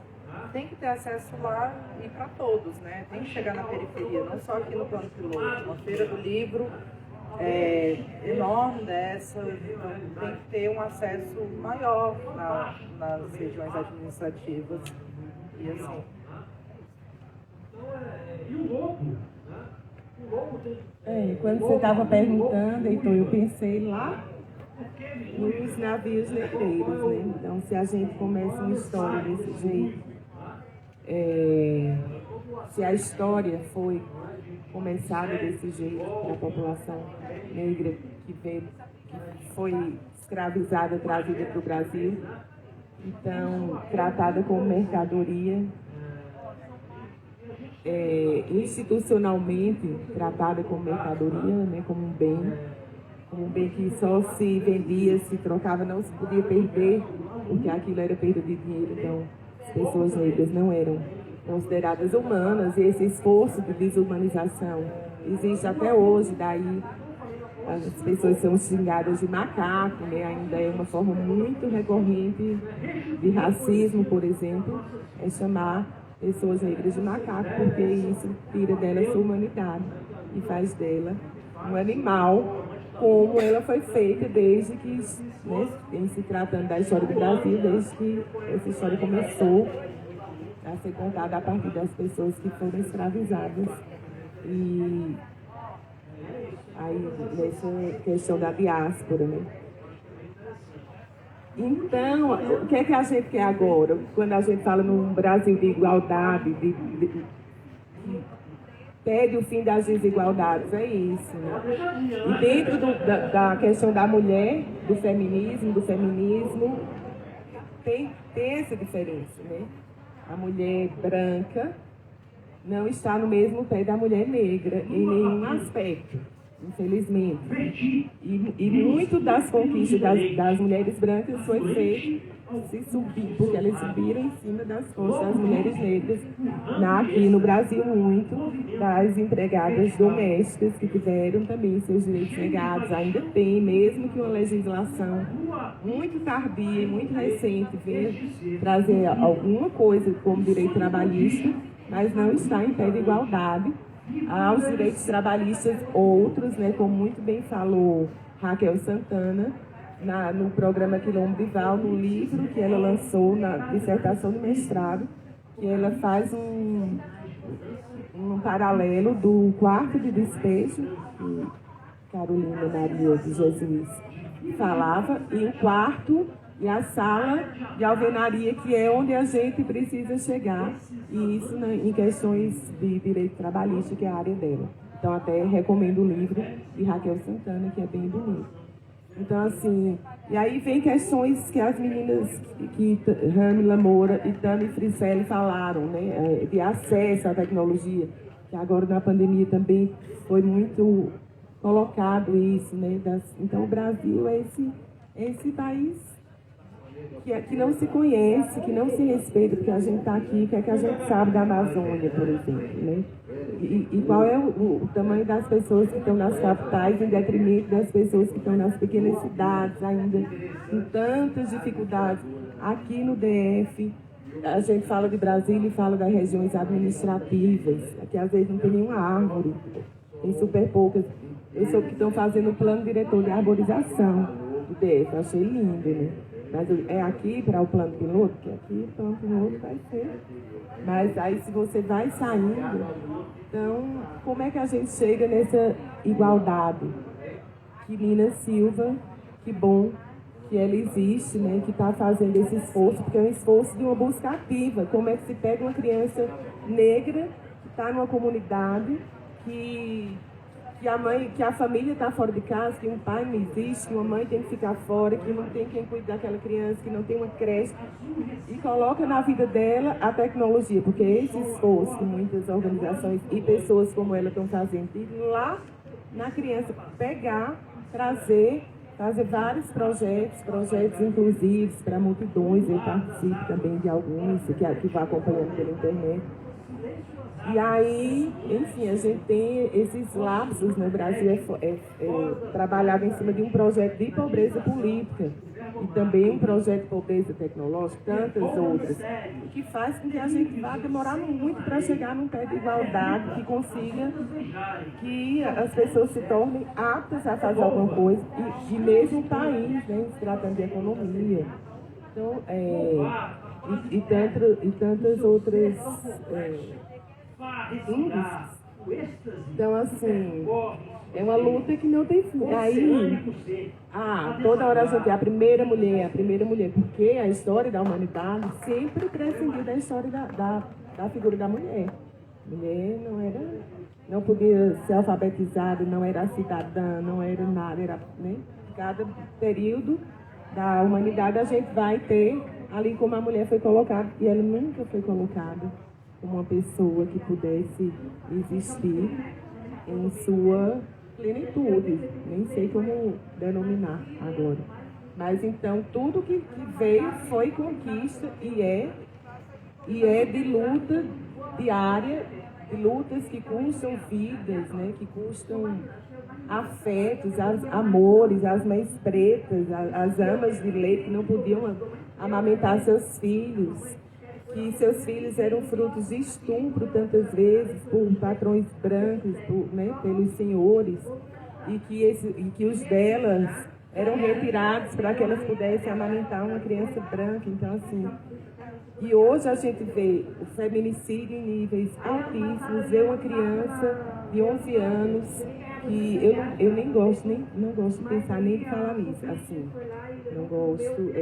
tem que ter acesso lá e para todos, né? Tem que chegar na periferia, não só aqui no Plano Piloto. Uma feira do livro enorme dessa, então tem que ter um acesso maior nas regiões administrativas e assim. E o lobo? Quando você estava perguntando, então eu pensei lá nos navios negreiros, né? Então, se a gente começa uma história desse jeito, se a história foi começada desse jeito para a população negra que foi escravizada, trazida para o Brasil, então tratada como mercadoria, institucionalmente tratada como mercadoria, né, como um bem que só se vendia, se trocava, não se podia perder, porque aquilo era perda de dinheiro. Então, as pessoas negras não eram consideradas humanas, e esse esforço de desumanização existe até hoje. Daí as pessoas são xingadas de macaco, né? Ainda é uma forma muito recorrente de racismo, por exemplo, é chamar pessoas negras de macaco, porque isso tira dela sua humanidade e faz dela um animal, como ela foi feita desde que, né, em se tratando da história do Brasil, desde que essa história começou a ser contada a partir das pessoas que foram escravizadas. E aí, nessa questão da diáspora, né? Então, o que é que a gente quer agora? Quando a gente fala num Brasil de igualdade, que pede o fim das desigualdades, é isso, né? E dentro da questão da mulher, do feminismo, tem essa diferença, né? A mulher branca não está no mesmo pé da mulher negra em nenhum aspecto, infelizmente. E muito das conquistas das mulheres brancas foi feito se subir, porque elas subiram em cima das costas das mulheres negras. Aqui no Brasil, muito das empregadas domésticas que tiveram também seus direitos negados, ainda tem, mesmo que uma legislação muito tardia e muito recente venha trazer alguma coisa como direito trabalhista, mas não está em pé de igualdade aos direitos trabalhistas outros, né, como muito bem falou Raquel Santana, no programa Quilombo de Val, no livro que ela lançou na dissertação de mestrado, que ela faz um paralelo do quarto de despejo, que Carolina Maria de Jesus falava, e o quarto e a sala de alvenaria, que é onde a gente precisa chegar, e isso, né, em questões de direito trabalhista, que é a área dela. Então, até recomendo o livro de Raquel Santana, que é bem bonito. Então, assim, e aí vem questões que as meninas, que Ramila Moura e Tami Friselli falaram, né, de acesso à tecnologia, que agora na pandemia também foi muito colocado isso, né, então o Brasil é esse país que não se conhece, que não se respeita, porque a gente está aqui, o que é que a gente sabe da Amazônia, por exemplo, né? E qual é o tamanho das pessoas que estão nas capitais em detrimento das pessoas que estão nas pequenas cidades, ainda com tantas dificuldades. Aqui no DF, a gente fala de Brasília e fala das regiões administrativas, que às vezes não tem nenhuma árvore, tem super poucas. Eu soube que estão fazendo o plano diretor de arborização do DF, eu achei lindo, né? Mas é aqui para o plano piloto, que aqui o plano piloto vai ser. Mas aí se você vai saindo, então como é que a gente chega nessa igualdade? Que Nina Silva, que bom que ela existe, né, que está fazendo esse esforço, porque é um esforço de uma busca ativa. Como é que se pega uma criança negra que está numa comunidade, que a família está fora de casa, que um pai não existe, que uma mãe tem que ficar fora, que não tem quem cuide daquela criança, que não tem uma creche, e coloca na vida dela a tecnologia, porque esse esforço que muitas organizações e pessoas como ela estão fazendo, de ir lá na criança, pegar, fazer vários projetos inclusivos para multidões, eu participo também de alguns, que vai acompanhando pela internet. E aí, enfim, a gente tem esses lapsos no Brasil, trabalhado em cima de um projeto de pobreza política e também um projeto de pobreza tecnológica, tantas outras, que faz com que a gente vá demorar muito para chegar num pé de igualdade que consiga que as pessoas se tornem aptas a fazer alguma coisa, e mesmo o país, né, se tratando de economia. Então, e tantas outras índices. Então, assim, é uma luta que não tem fim. Aí, Toda hora a gente é a primeira mulher, porque a história da humanidade sempre prescindiu da história da figura da mulher. A mulher não podia ser alfabetizada, não era cidadã, não era nada, era, né? Cada período da humanidade a gente vai ter ali como a mulher foi colocada, e ela nunca foi colocada como uma pessoa que pudesse existir em sua plenitude, nem sei como denominar agora. Mas então tudo que veio foi conquista e é de luta diária, de lutas que custam vidas, né? Que custam afetos, amores, as mães pretas, as amas de leite que não podiam amamentar seus filhos, que seus filhos eram frutos de estupro tantas vezes por patrões brancos, né, pelos senhores, e que os delas eram retirados para que elas pudessem amamentar uma criança branca. Então, assim, e hoje a gente vê o feminicídio em níveis altíssimos, vê uma criança de 11 anos, que eu nem gosto, não gosto de pensar nem de falar nisso, assim, não gosto,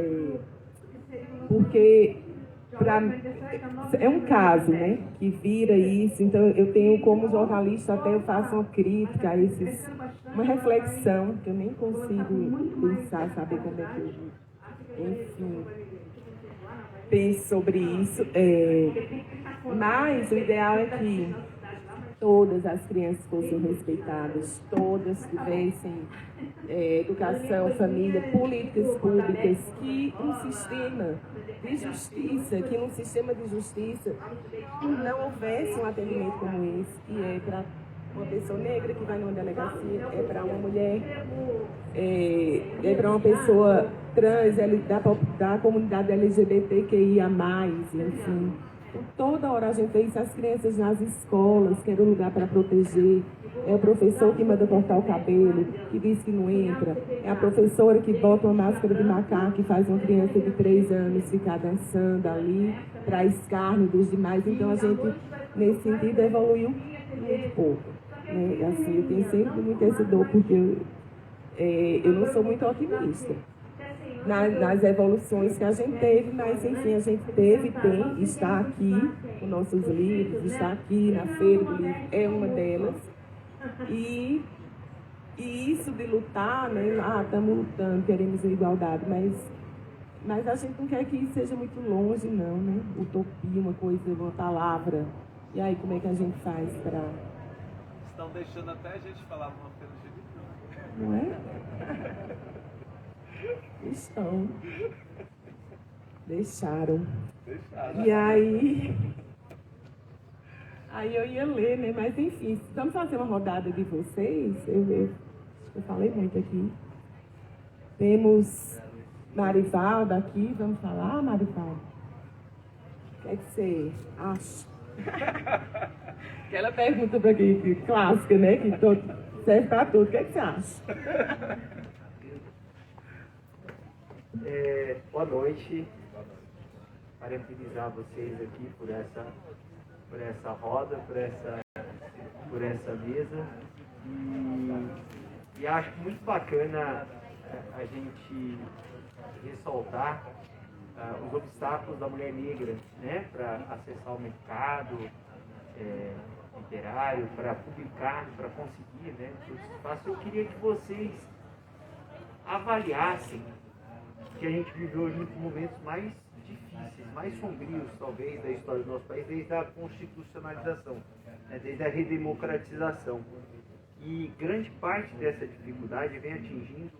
porque é um caso, né, que vira isso. Então eu tenho como jornalista, até eu faço uma crítica a uma reflexão que eu nem consigo pensar, saber como é que eu, enfim, penso sobre isso, mas o ideal é que todas as crianças fossem respeitadas, todas tivessem educação, família, políticas públicas, que um sistema de justiça, que num sistema de justiça não houvesse um atendimento como esse, que é para uma pessoa negra que vai numa delegacia, é para uma mulher, é para uma pessoa trans, da comunidade LGBTQIA+, enfim. Toda hora a gente vê isso, as crianças nas escolas, que era um lugar para proteger. É o professor que manda cortar o cabelo, que diz que não entra. É a professora que bota uma máscara de macaco e faz uma criança de 3 anos ficar dançando ali, para escárnio dos demais. Então a gente, nesse sentido, evoluiu muito pouco, né? Assim, eu tenho sempre muito essa dor, porque eu não sou muito otimista nas evoluções que a gente teve, mas enfim, a gente teve, está aqui com nossos livros, está aqui na Feira do Livro, é uma delas. E isso de lutar, né? Estamos lutando, queremos a igualdade, mas a gente não quer que isso seja muito longe, não, né? Utopia, uma coisa, uma palavra. E aí, como é que a gente faz para... Estão deixando até a gente falar uma Feira de Livro. Não é? Estão. Deixaram. E aí eu ia ler, né? Mas enfim, vamos fazer uma rodada de vocês. Eu falei muito aqui. Temos Marivalda aqui, vamos falar, Marivalda? O que é que você acha? Aquela pergunta para quem clássica, né? Que serve para tudo. O que é que você acha? Boa noite, parabenizar vocês aqui por essa roda, por essa mesa, e acho muito bacana a gente ressaltar os obstáculos da mulher negra, né, para acessar o mercado literário, para publicar, para conseguir, né, esse espaço. Eu queria que vocês avaliassem que a gente viveu hoje nos momentos mais difíceis, mais sombrios, talvez, da história do nosso país, desde a constitucionalização, né, desde a redemocratização. E grande parte dessa dificuldade vem atingindo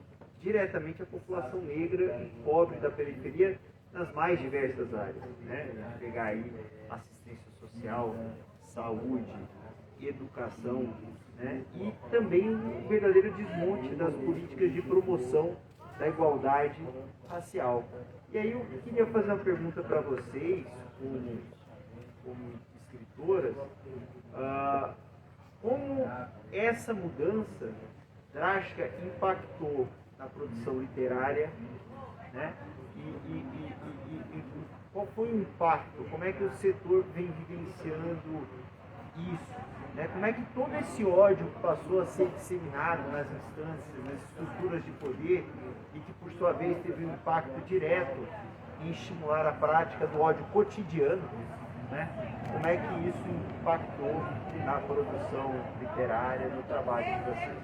diretamente a população negra e pobre da periferia nas mais diversas áreas, né? Pegar aí assistência social, saúde, educação, né? E também um verdadeiro desmonte das políticas de promoção da igualdade racial. E aí eu queria fazer uma pergunta para vocês, como escritoras, como essa mudança drástica impactou na produção literária, né? E qual foi o impacto? Como é que o setor vem vivenciando isso? né? Como é que todo esse ódio passou a ser disseminado nas instâncias, nas estruturas de poder e que, por sua vez, teve um impacto direto em estimular a prática do ódio cotidiano, né? Como é que isso impactou na produção literária, no trabalho de vocês?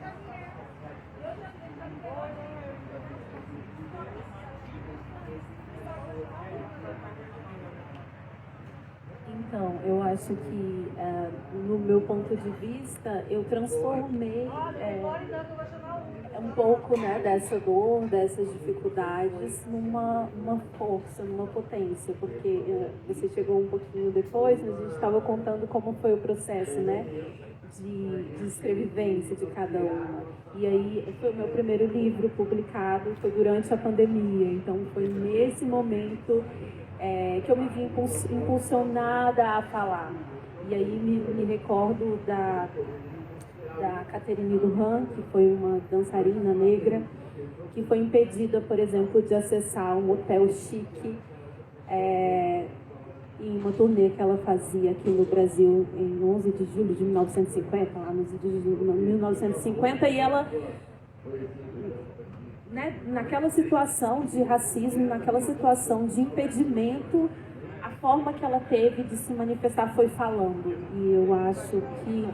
Então, eu acho que, no meu ponto de vista, eu transformei um pouco, né, dessa dor, dessas dificuldades, numa força, numa potência, porque você chegou um pouquinho depois, mas a gente estava contando como foi o processo, né, de escrevivência de cada uma. E aí, foi o meu primeiro livro publicado, foi durante a pandemia, então foi nesse momento que eu me vi impulsionada a falar. E aí me recordo da Catherine Duran, que foi uma dançarina negra, que foi impedida, por exemplo, de acessar um hotel chique em uma turnê que ela fazia aqui no Brasil em 11 de julho de 1950, lá no 11 de julho de 1950, e ela, né, naquela situação de racismo, naquela situação de impedimento, a forma que ela teve de se manifestar foi falando. E eu acho que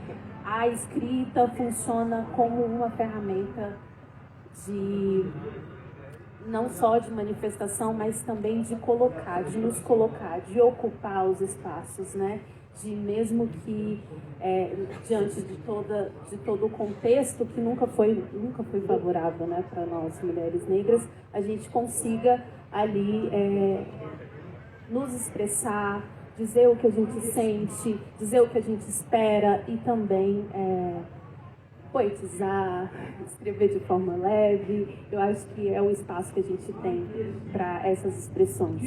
a escrita funciona como uma ferramenta de não só de manifestação, mas também de colocar, de nos colocar, de ocupar os espaços, né? De mesmo que diante de todo o contexto que nunca foi favorável, né, para nós mulheres negras, a gente consiga ali nos expressar, dizer o que a gente sente, dizer o que a gente espera e também poetizar, escrever de forma leve. Eu acho que é o espaço que a gente tem para essas expressões.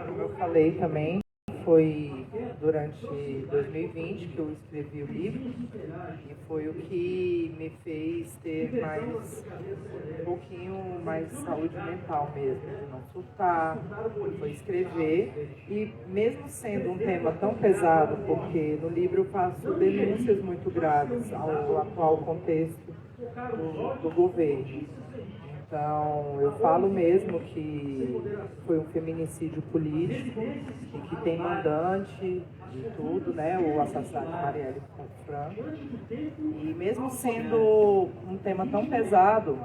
Como eu falei também, foi durante 2020 que eu escrevi o livro e foi o que me fez ter um pouquinho mais saúde mental mesmo, de não surtar, foi escrever. E mesmo sendo um tema tão pesado, porque no livro eu faço denúncias muito graves ao atual contexto do governo. Então, eu falo mesmo que foi um feminicídio político e que tem mandante de tudo, né? O assassinato de Marielle Franco. E mesmo sendo um tema tão pesado,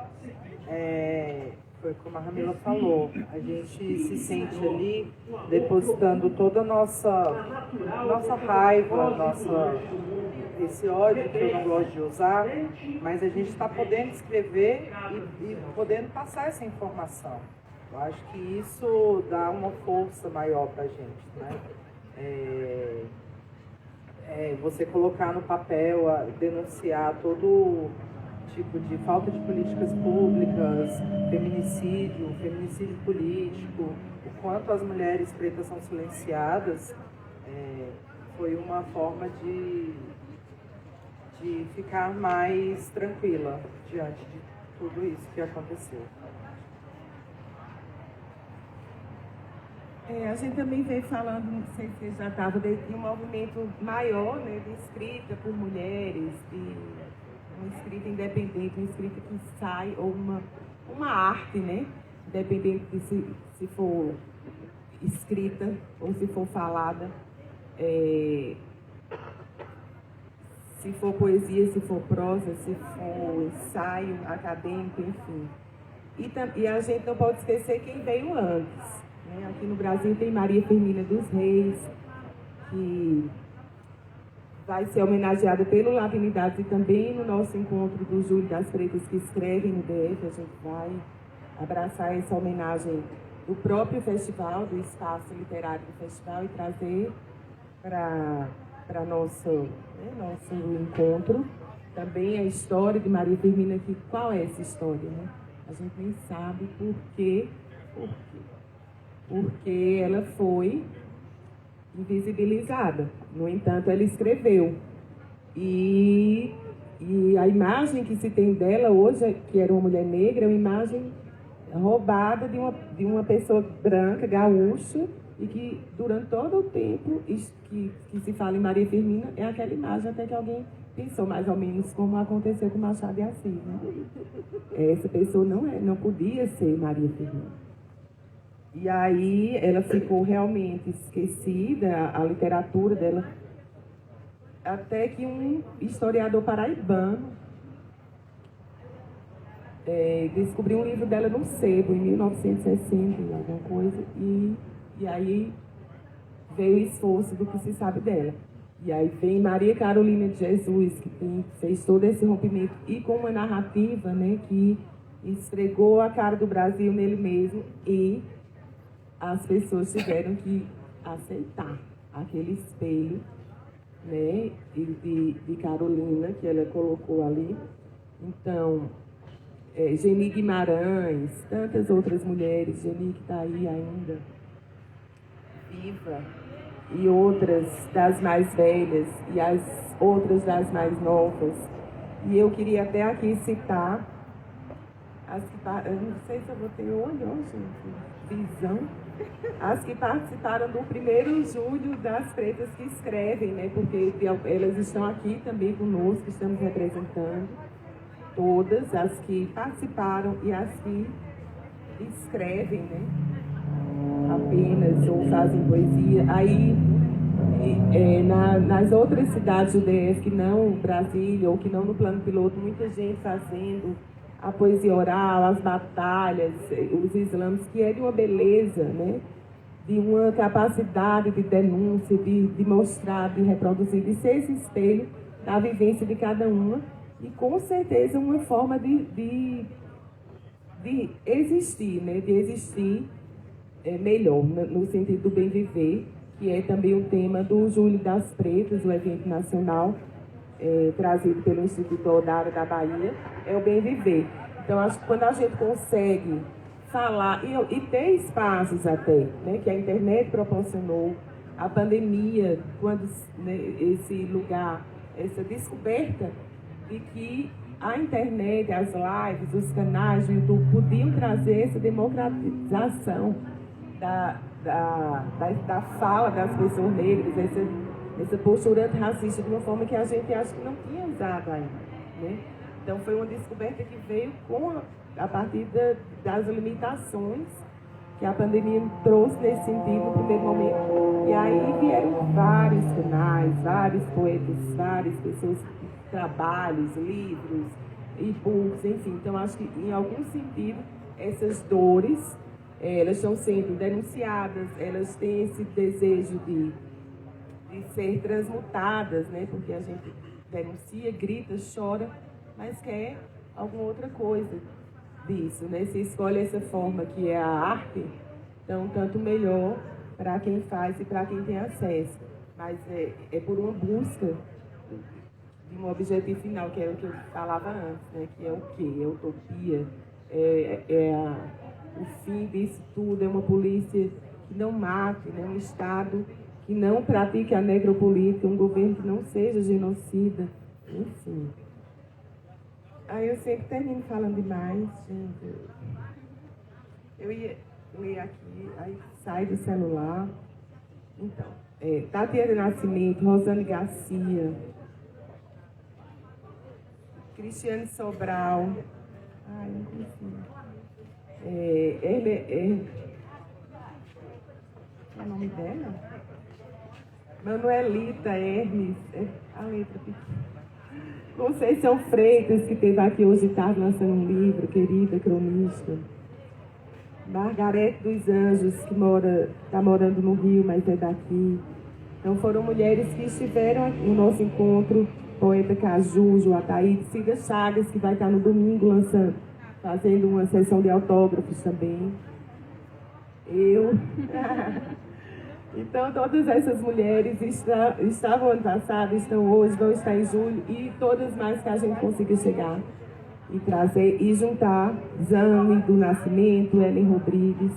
foi como a Ramila falou, a gente se sente ali depositando toda a nossa raiva, esse ódio que eu não gosto de usar, mas a gente está podendo escrever e podendo passar essa informação. Eu acho que isso dá uma força maior para a gente, né? Você colocar no papel, denunciar todo tipo de falta de políticas públicas, feminicídio político, o quanto as mulheres pretas são silenciadas, foi uma forma de ficar mais tranquila diante de tudo isso que aconteceu. A gente também veio falando, não sei se você já estava, de um movimento maior, né, de escrita por mulheres, de uma escrita independente, uma escrita que sai, ou uma arte, né, independente de se for escrita ou se for falada, se for poesia, se for prosa, se for ensaio acadêmico, enfim. E a gente não pode esquecer quem veio antes. Né? Aqui no Brasil tem Maria Firmina dos Reis, que vai ser homenageada pelo Latinidades e também no nosso encontro do Júlio das Pretas que escrevem no DF. A gente vai abraçar essa homenagem do próprio festival, do espaço literário do festival, e trazer para nosso encontro também a história de Maria Firmina. Que qual é essa história, né? A gente nem sabe por quê. Porque ela foi invisibilizada. No entanto, ela escreveu. E a imagem que se tem dela hoje, que era uma mulher negra, é uma imagem roubada de uma pessoa branca, gaúcha, e que durante todo o tempo que se fala em Maria Firmina é aquela imagem até que alguém pensou mais ou menos como aconteceu com Machado de Assis, né? Essa pessoa não podia ser Maria Firmina. E aí ela ficou realmente esquecida, a literatura dela, até que um historiador paraibano descobriu um livro dela no sebo, em 1960, alguma coisa, e aí veio o esforço do que se sabe dela. E aí vem Maria Carolina de Jesus, que fez todo esse rompimento, e com uma narrativa, né, que esfregou a cara do Brasil nele mesmo, e as pessoas tiveram que aceitar aquele espelho, né, de Carolina, que ela colocou ali. Então, Geni Guimarães, tantas outras mulheres, Geni que está aí ainda, viva, e outras das mais velhas, e as outras das mais novas. E eu queria até aqui citar as que, eu não sei se eu vou ter olho, gente, visão, as que participaram do 1º Julho das Pretas que Escrevem, né? Porque elas estão aqui também conosco, estamos representando todas as que participaram e as que escrevem, né? Apenas ou fazem poesia. Aí, nas outras cidades do DF, que não Brasília ou que não no plano piloto, muita gente fazendo a poesia oral, as batalhas, os slams, que é de uma beleza, né? De uma capacidade de denúncia, de mostrar, de reproduzir, de ser esse espelho da vivência de cada uma, e com certeza uma forma de existir, né? De existir melhor, no sentido do bem viver, que é também o tema do Julho das Pretas, o evento nacional, trazido pelo Instituto Odário da Bahia, é o bem viver. Então, acho que quando a gente consegue falar, e ter espaços até, né, que a internet proporcionou, a pandemia, quando, né, esse lugar, essa descoberta de que a internet, as lives, os canais do YouTube podiam trazer essa democratização da fala das pessoas negras, essa postura antirracista de uma forma que a gente acha que não tinha usado ainda, né? Então foi uma descoberta que veio a partir das limitações que a pandemia trouxe nesse sentido no primeiro momento. E aí vieram vários canais, vários poetas, várias pessoas, trabalhos, livros, e-books, enfim. Então acho que em algum sentido essas dores, elas estão sendo denunciadas, elas têm esse desejo de ser transmutadas, né? Porque a gente denuncia, grita, chora, mas quer alguma outra coisa disso, né? Se escolhe essa forma que é a arte, então tanto melhor para quem faz e para quem tem acesso. Mas é por uma busca de um objetivo final, que era o que eu falava antes, né? Que é o quê? É utopia, o fim disso tudo, é uma polícia que não mate, né? Um Estado que não pratique a necropolítica, um governo que não seja genocida, enfim. Aí eu sempre termino falando demais, gente. Eu ia ler aqui, aí sai do celular. Então, Tatiana Nascimento, Rosane Garcia, Cristiane Sobral, não consigo. Qual é o nome dela? Manuelita Hermes, a letra pequena. Conceição Freitas, que esteve aqui hoje de tarde lançando um livro, querida cronista. Margarete dos Anjos, que está morando no Rio, mas é daqui. Então foram mulheres que estiveram no nosso encontro, poeta Caju, Joataíde, Cida Chagas, que vai estar no domingo fazendo uma sessão de autógrafos também. Eu. Então, todas essas mulheres estavam ano passado, estão hoje, vão estar em julho, e todas mais que a gente consiga chegar e trazer e juntar. Zane do Nascimento, Ellen Rodrigues,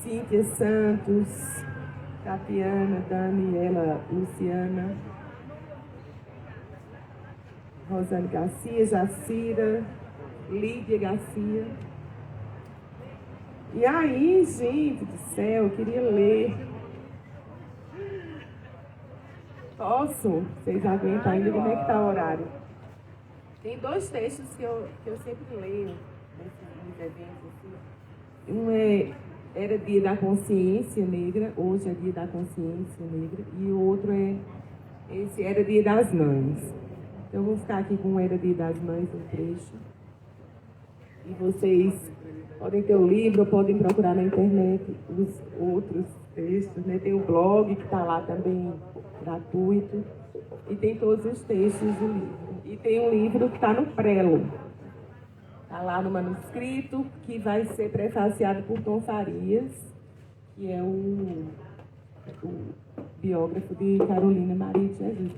Cíntia Santos, Tatiana, Daniela, Luciana, Rosane Garcia, Jacira, Lídia Garcia. E aí, gente do céu, eu queria ler. Posso? Vocês aguentam ainda? Como é que tá o horário? Tem 2 textos que eu sempre leio nesses eventos. Assim. Um era Dia da Consciência Negra, hoje é Dia da Consciência Negra, e o outro esse era Dia das Mães. Então eu vou ficar aqui com o Era Dia das Mães, um trecho. E vocês podem ter o livro, podem procurar na internet os outros textos, né? Tem o blog que está lá também gratuito. E tem todos os textos do livro. E tem um livro que está no prelo. Está lá no manuscrito, que vai ser prefaciado por Tom Farias, que é o biógrafo de Carolina Maria de Jesus.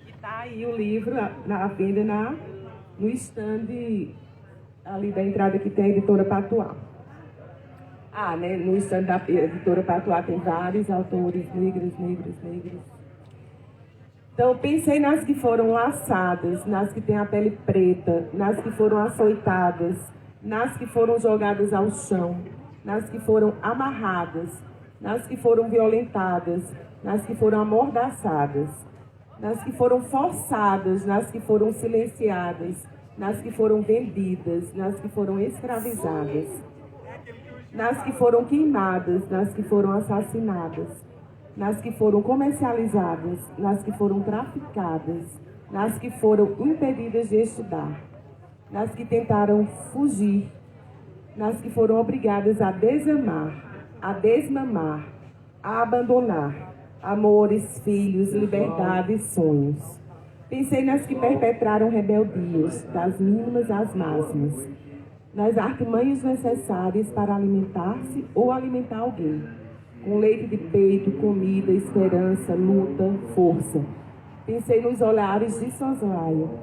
E está aí o livro na venda no stand ali da entrada que tem a editora Patuá. Né? No stand da editora Patuá tem vários autores negros. Então, pensei nas que foram laçadas, nas que têm a pele preta, nas que foram açoitadas, nas que foram jogadas ao chão, nas que foram amarradas, nas que foram violentadas, nas que foram amordaçadas, nas que foram forçadas, nas que foram silenciadas, nas que foram vendidas, nas que foram escravizadas, nas que foram queimadas, nas que foram assassinadas, nas que foram comercializadas, nas que foram traficadas, nas que foram impedidas de estudar, nas que tentaram fugir, nas que foram obrigadas a desamar, a desmamar, a abandonar amores, filhos, liberdade e sonhos. Pensei nas que perpetraram rebeldias, das mínimas às máximas, nas artimanhas necessárias para alimentar-se ou alimentar alguém, com leite de peito, comida, esperança, luta, força. Pensei nos olhares de soslaio.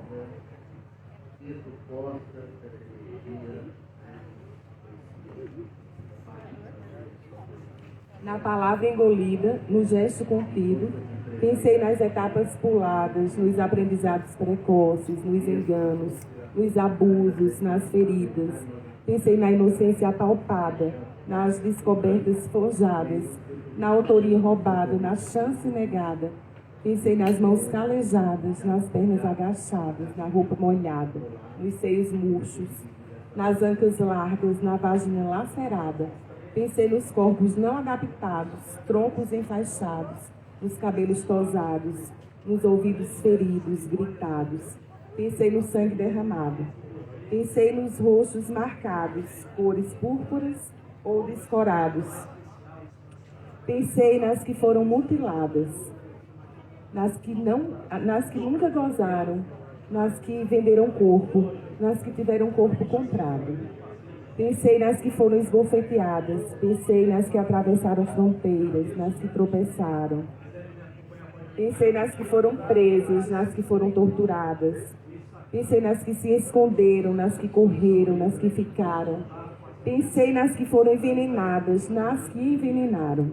Na palavra engolida, no gesto contido, pensei nas etapas puladas, nos aprendizados precoces, nos enganos, nos abusos, nas feridas. Pensei na inocência apalpada, nas descobertas forjadas, na autoria roubada, na chance negada. Pensei nas mãos calejadas, nas pernas agachadas, na roupa molhada, nos seios murchos, nas ancas largas, na vagina lacerada. Pensei nos corpos não adaptados, troncos enfaixados, nos cabelos tosados, nos ouvidos feridos, gritados. Pensei no sangue derramado. Pensei nos rostos marcados, cores púrpuras ou descorados. Pensei nas que foram mutiladas, nas que nunca gozaram, nas que venderam corpo, nas que tiveram corpo comprado. Pensei nas que foram esbofeteadas, pensei nas que atravessaram fronteiras, nas que tropeçaram. Pensei nas que foram presas, nas que foram torturadas. Pensei nas que se esconderam, nas que correram, nas que ficaram. Pensei nas que foram envenenadas, nas que envenenaram.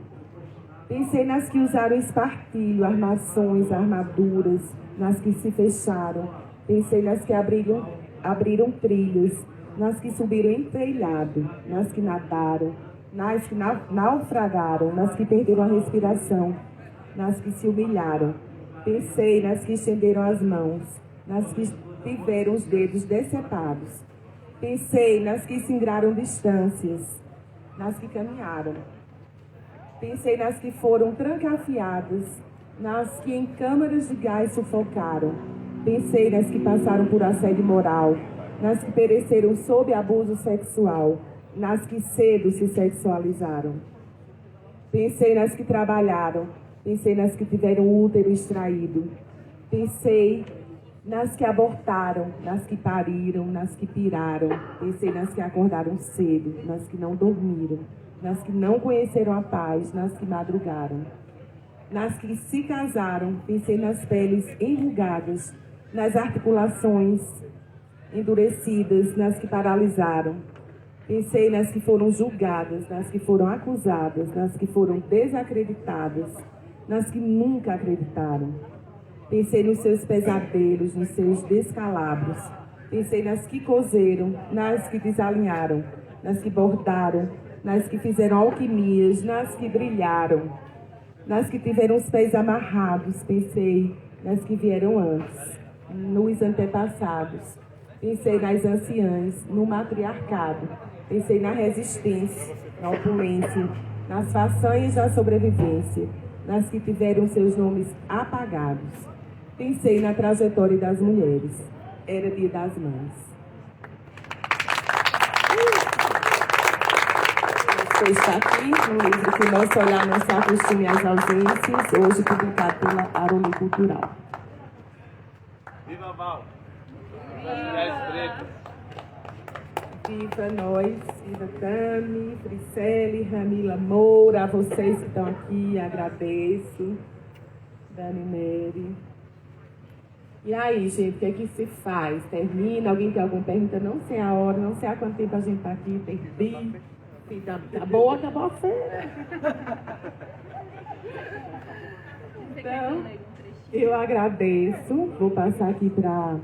Pensei nas que usaram espartilho, armações, armaduras, nas que se fecharam. Pensei nas que abriram trilhos, nas que subiram em telhado, nas que nadaram, nas que naufragaram, nas que perderam a respiração, nas que se humilharam. Pensei nas que estenderam as mãos, nas que tiveram os dedos decepados. Pensei nas que singraram distâncias, nas que caminharam. Pensei nas que foram trancafiadas, nas que em câmaras de gás sufocaram. Pensei nas que passaram por assédio moral, nas que pereceram sob abuso sexual, nas que cedo se sexualizaram. Pensei nas que trabalharam, pensei nas que tiveram o útero extraído. Pensei nas que abortaram, nas que pariram, nas que piraram. Pensei nas que acordaram cedo, nas que não dormiram, nas que não conheceram a paz, nas que madrugaram. Nas que se casaram, pensei nas peles enrugadas, nas articulações endurecidas, nas que paralisaram. Pensei nas que foram julgadas, nas que foram acusadas, nas que foram desacreditadas, nas que nunca acreditaram. Pensei nos seus pesadelos, nos seus descalabros. Pensei nas que cozeram, nas que desalinharam, nas que bordaram, nas que fizeram alquimias, nas que brilharam, nas que tiveram os pés amarrados. Pensei nas que vieram antes, nos antepassados. Pensei nas anciãs, no matriarcado. Pensei na resistência, na opulência, nas façanhas da sobrevivência, nas que tiveram seus nomes apagados. Pensei na trajetória das mulheres. Era Dia das Mães. Você está aqui no livro Que Nosso Olhar Não Se Acostume às Ausências, hoje publicado pela Aroma Cultural. Viva Val! Viva nós, viva Tami, Fricele, Ramila Moura, a vocês que estão aqui, agradeço. Dani Nery. E aí, gente, o que é que se faz? Termina? Alguém tem alguma pergunta? Não sei a hora, não sei há quanto tempo a gente está aqui, perdi. Acabou a feira. Então, eu agradeço. Vou passar aqui para a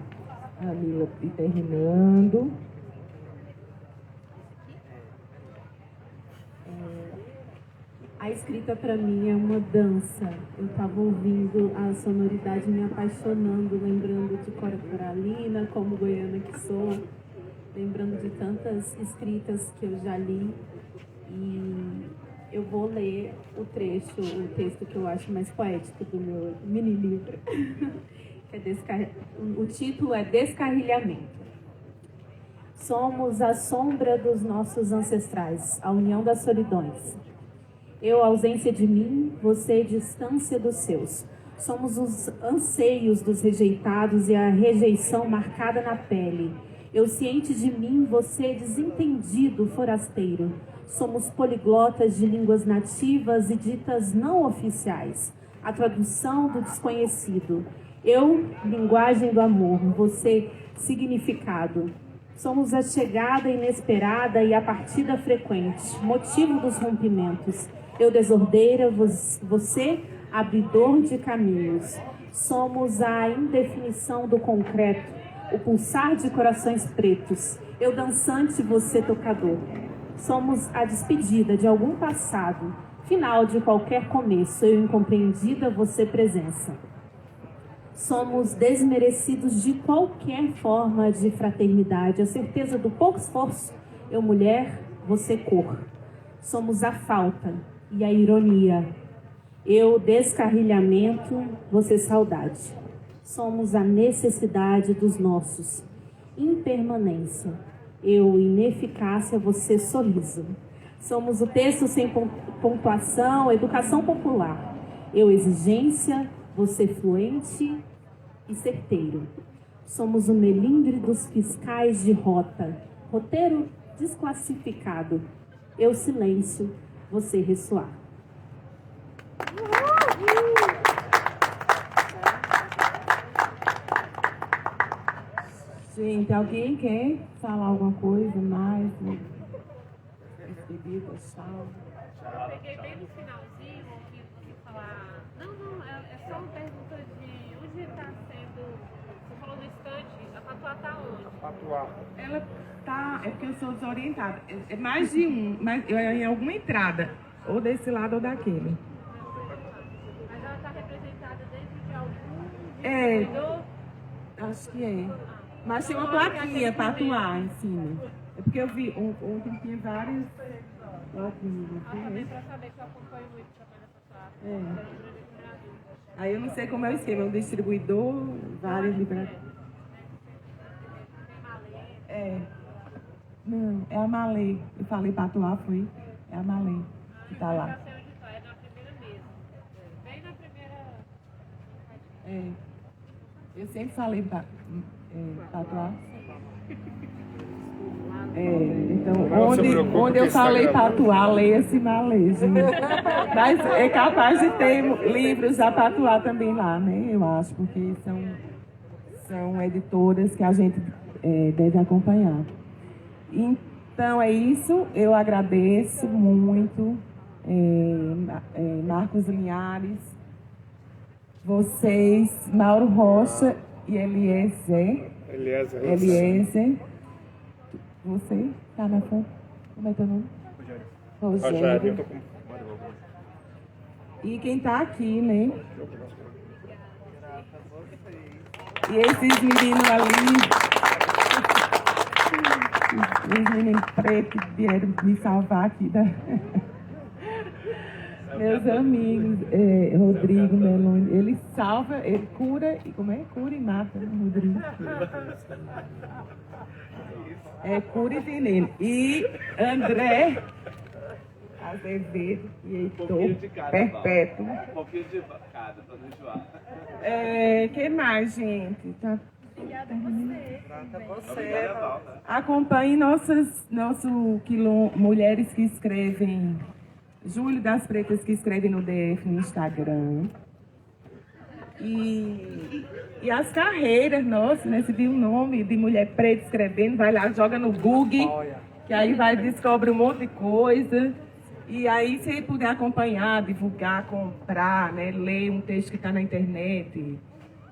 Ramila ir terminando. A escrita para mim é uma dança. Eu estava ouvindo a sonoridade, me apaixonando, lembrando de Cora Coralina, como goiana que sou, lembrando de tantas escritas que eu já li. E eu vou ler o texto que eu acho mais poético do meu mini livro. O título é Descarrilhamento. Somos a sombra dos nossos ancestrais, a união das solidões. Eu, ausência de mim, você, distância dos seus. Somos os anseios dos rejeitados e a rejeição marcada na pele. Eu, ciente de mim, você, desentendido, forasteiro. Somos poliglotas de línguas nativas e ditas não oficiais. A tradução do desconhecido. Eu, linguagem do amor, você, significado. Somos a chegada inesperada e a partida frequente, motivo dos rompimentos. Eu, desordeira, você, abridor de caminhos. Somos a indefinição do concreto, o pulsar de corações pretos. Eu, dançante, você, tocador. Somos a despedida de algum passado, final de qualquer começo. Eu, incompreendida, você, presença. Somos desmerecidos de qualquer forma de fraternidade, a certeza do pouco esforço. Eu, mulher, você, cor. Somos a falta e a ironia. Eu, descarrilhamento, você, saudade. Somos a necessidade dos nossos. Impermanência. Eu, ineficácia, você, sorriso. Somos o texto sem pontuação, educação popular. Eu, exigência, você, fluente e certeiro. Somos o melindre dos fiscais de rota. Roteiro desclassificado. Eu, silêncio, você, ressoar. Gente, alguém quer falar alguma coisa mais? Bebida, sal. Eu peguei bem no finalzinho, ouvindo você falar. Não, é só uma pergunta de onde está sendo. Você falou no estande, a Patuá está onde? Patuá. Ela tá. É porque eu sou desorientada. É mais de um, mas eu em alguma entrada. Ou desse lado ou daquele. Mas ela está representada dentro de algum É. Acho que é. Mas tem uma plaquinha Patuá em cima. É porque eu vi ontem tinha várias plaquinhas. Também para saber que eu acompanho muito também nessa Patuá. Aí eu não sei como é o esquema, um distribuidor, várias livrarias. É. Não, é a Malê. Eu falei Patuá, foi. É a Malê que tá lá. É na primeira mesa. Bem na primeira. É. Eu sempre falei Patuá. Então, onde eu falei Patuá, leia-se Malê, gente. Mas é capaz de ter livros da Patuá também lá, né? Eu acho, porque são editoras que a gente deve acompanhar. Então é isso, eu agradeço muito, Marcos Linhares, vocês, Mauro Rocha e Eliezer. Você tá na foto? Como é teu nome? Rogério. E quem tá aqui, né? E esses meninos ali, os meninos pretos que vieram me salvar aqui meus amigos, Rodrigo Meloni, ele salva, ele cura, e como é? Cura e mata, né, Rodrigo? Cura e veneno. E André Azevedo e Heitor Perpétuo. Um pouquinho de cada, pra não enjoar. Que mais, gente? Tá. Obrigada a você. Acompanhe nosso quilombo, mulheres que escrevem, Júlio das Pretas que escrevem no DF no Instagram. E as carreiras, nossa, né? Você viu o nome de mulher preta escrevendo, vai lá, joga no Google, que aí vai descobre um monte de coisa. E aí, se puder acompanhar, divulgar, comprar, né? Ler um texto que está na internet,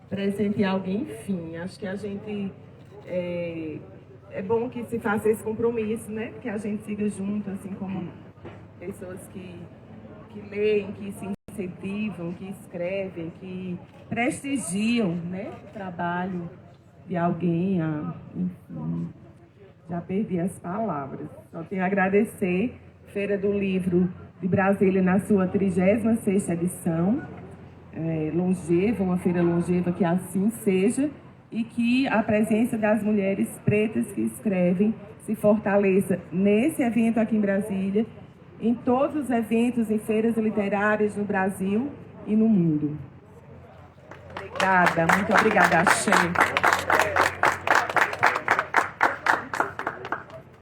presentear alguém, enfim. Acho que a gente... É bom que se faça esse compromisso, né? Que a gente siga junto, assim como pessoas que leem, que se incentivam, que escrevem, que prestigiam, né? O trabalho de alguém. Enfim, já perdi as palavras. Só tenho a agradecer. Feira do Livro de Brasília na sua 36ª edição. Longeva, uma feira longeva, que assim seja, e que a presença das mulheres pretas que escrevem se fortaleça nesse evento aqui em Brasília, em todos os eventos e feiras literárias no Brasil e no mundo. Obrigada, muito obrigada, Axé.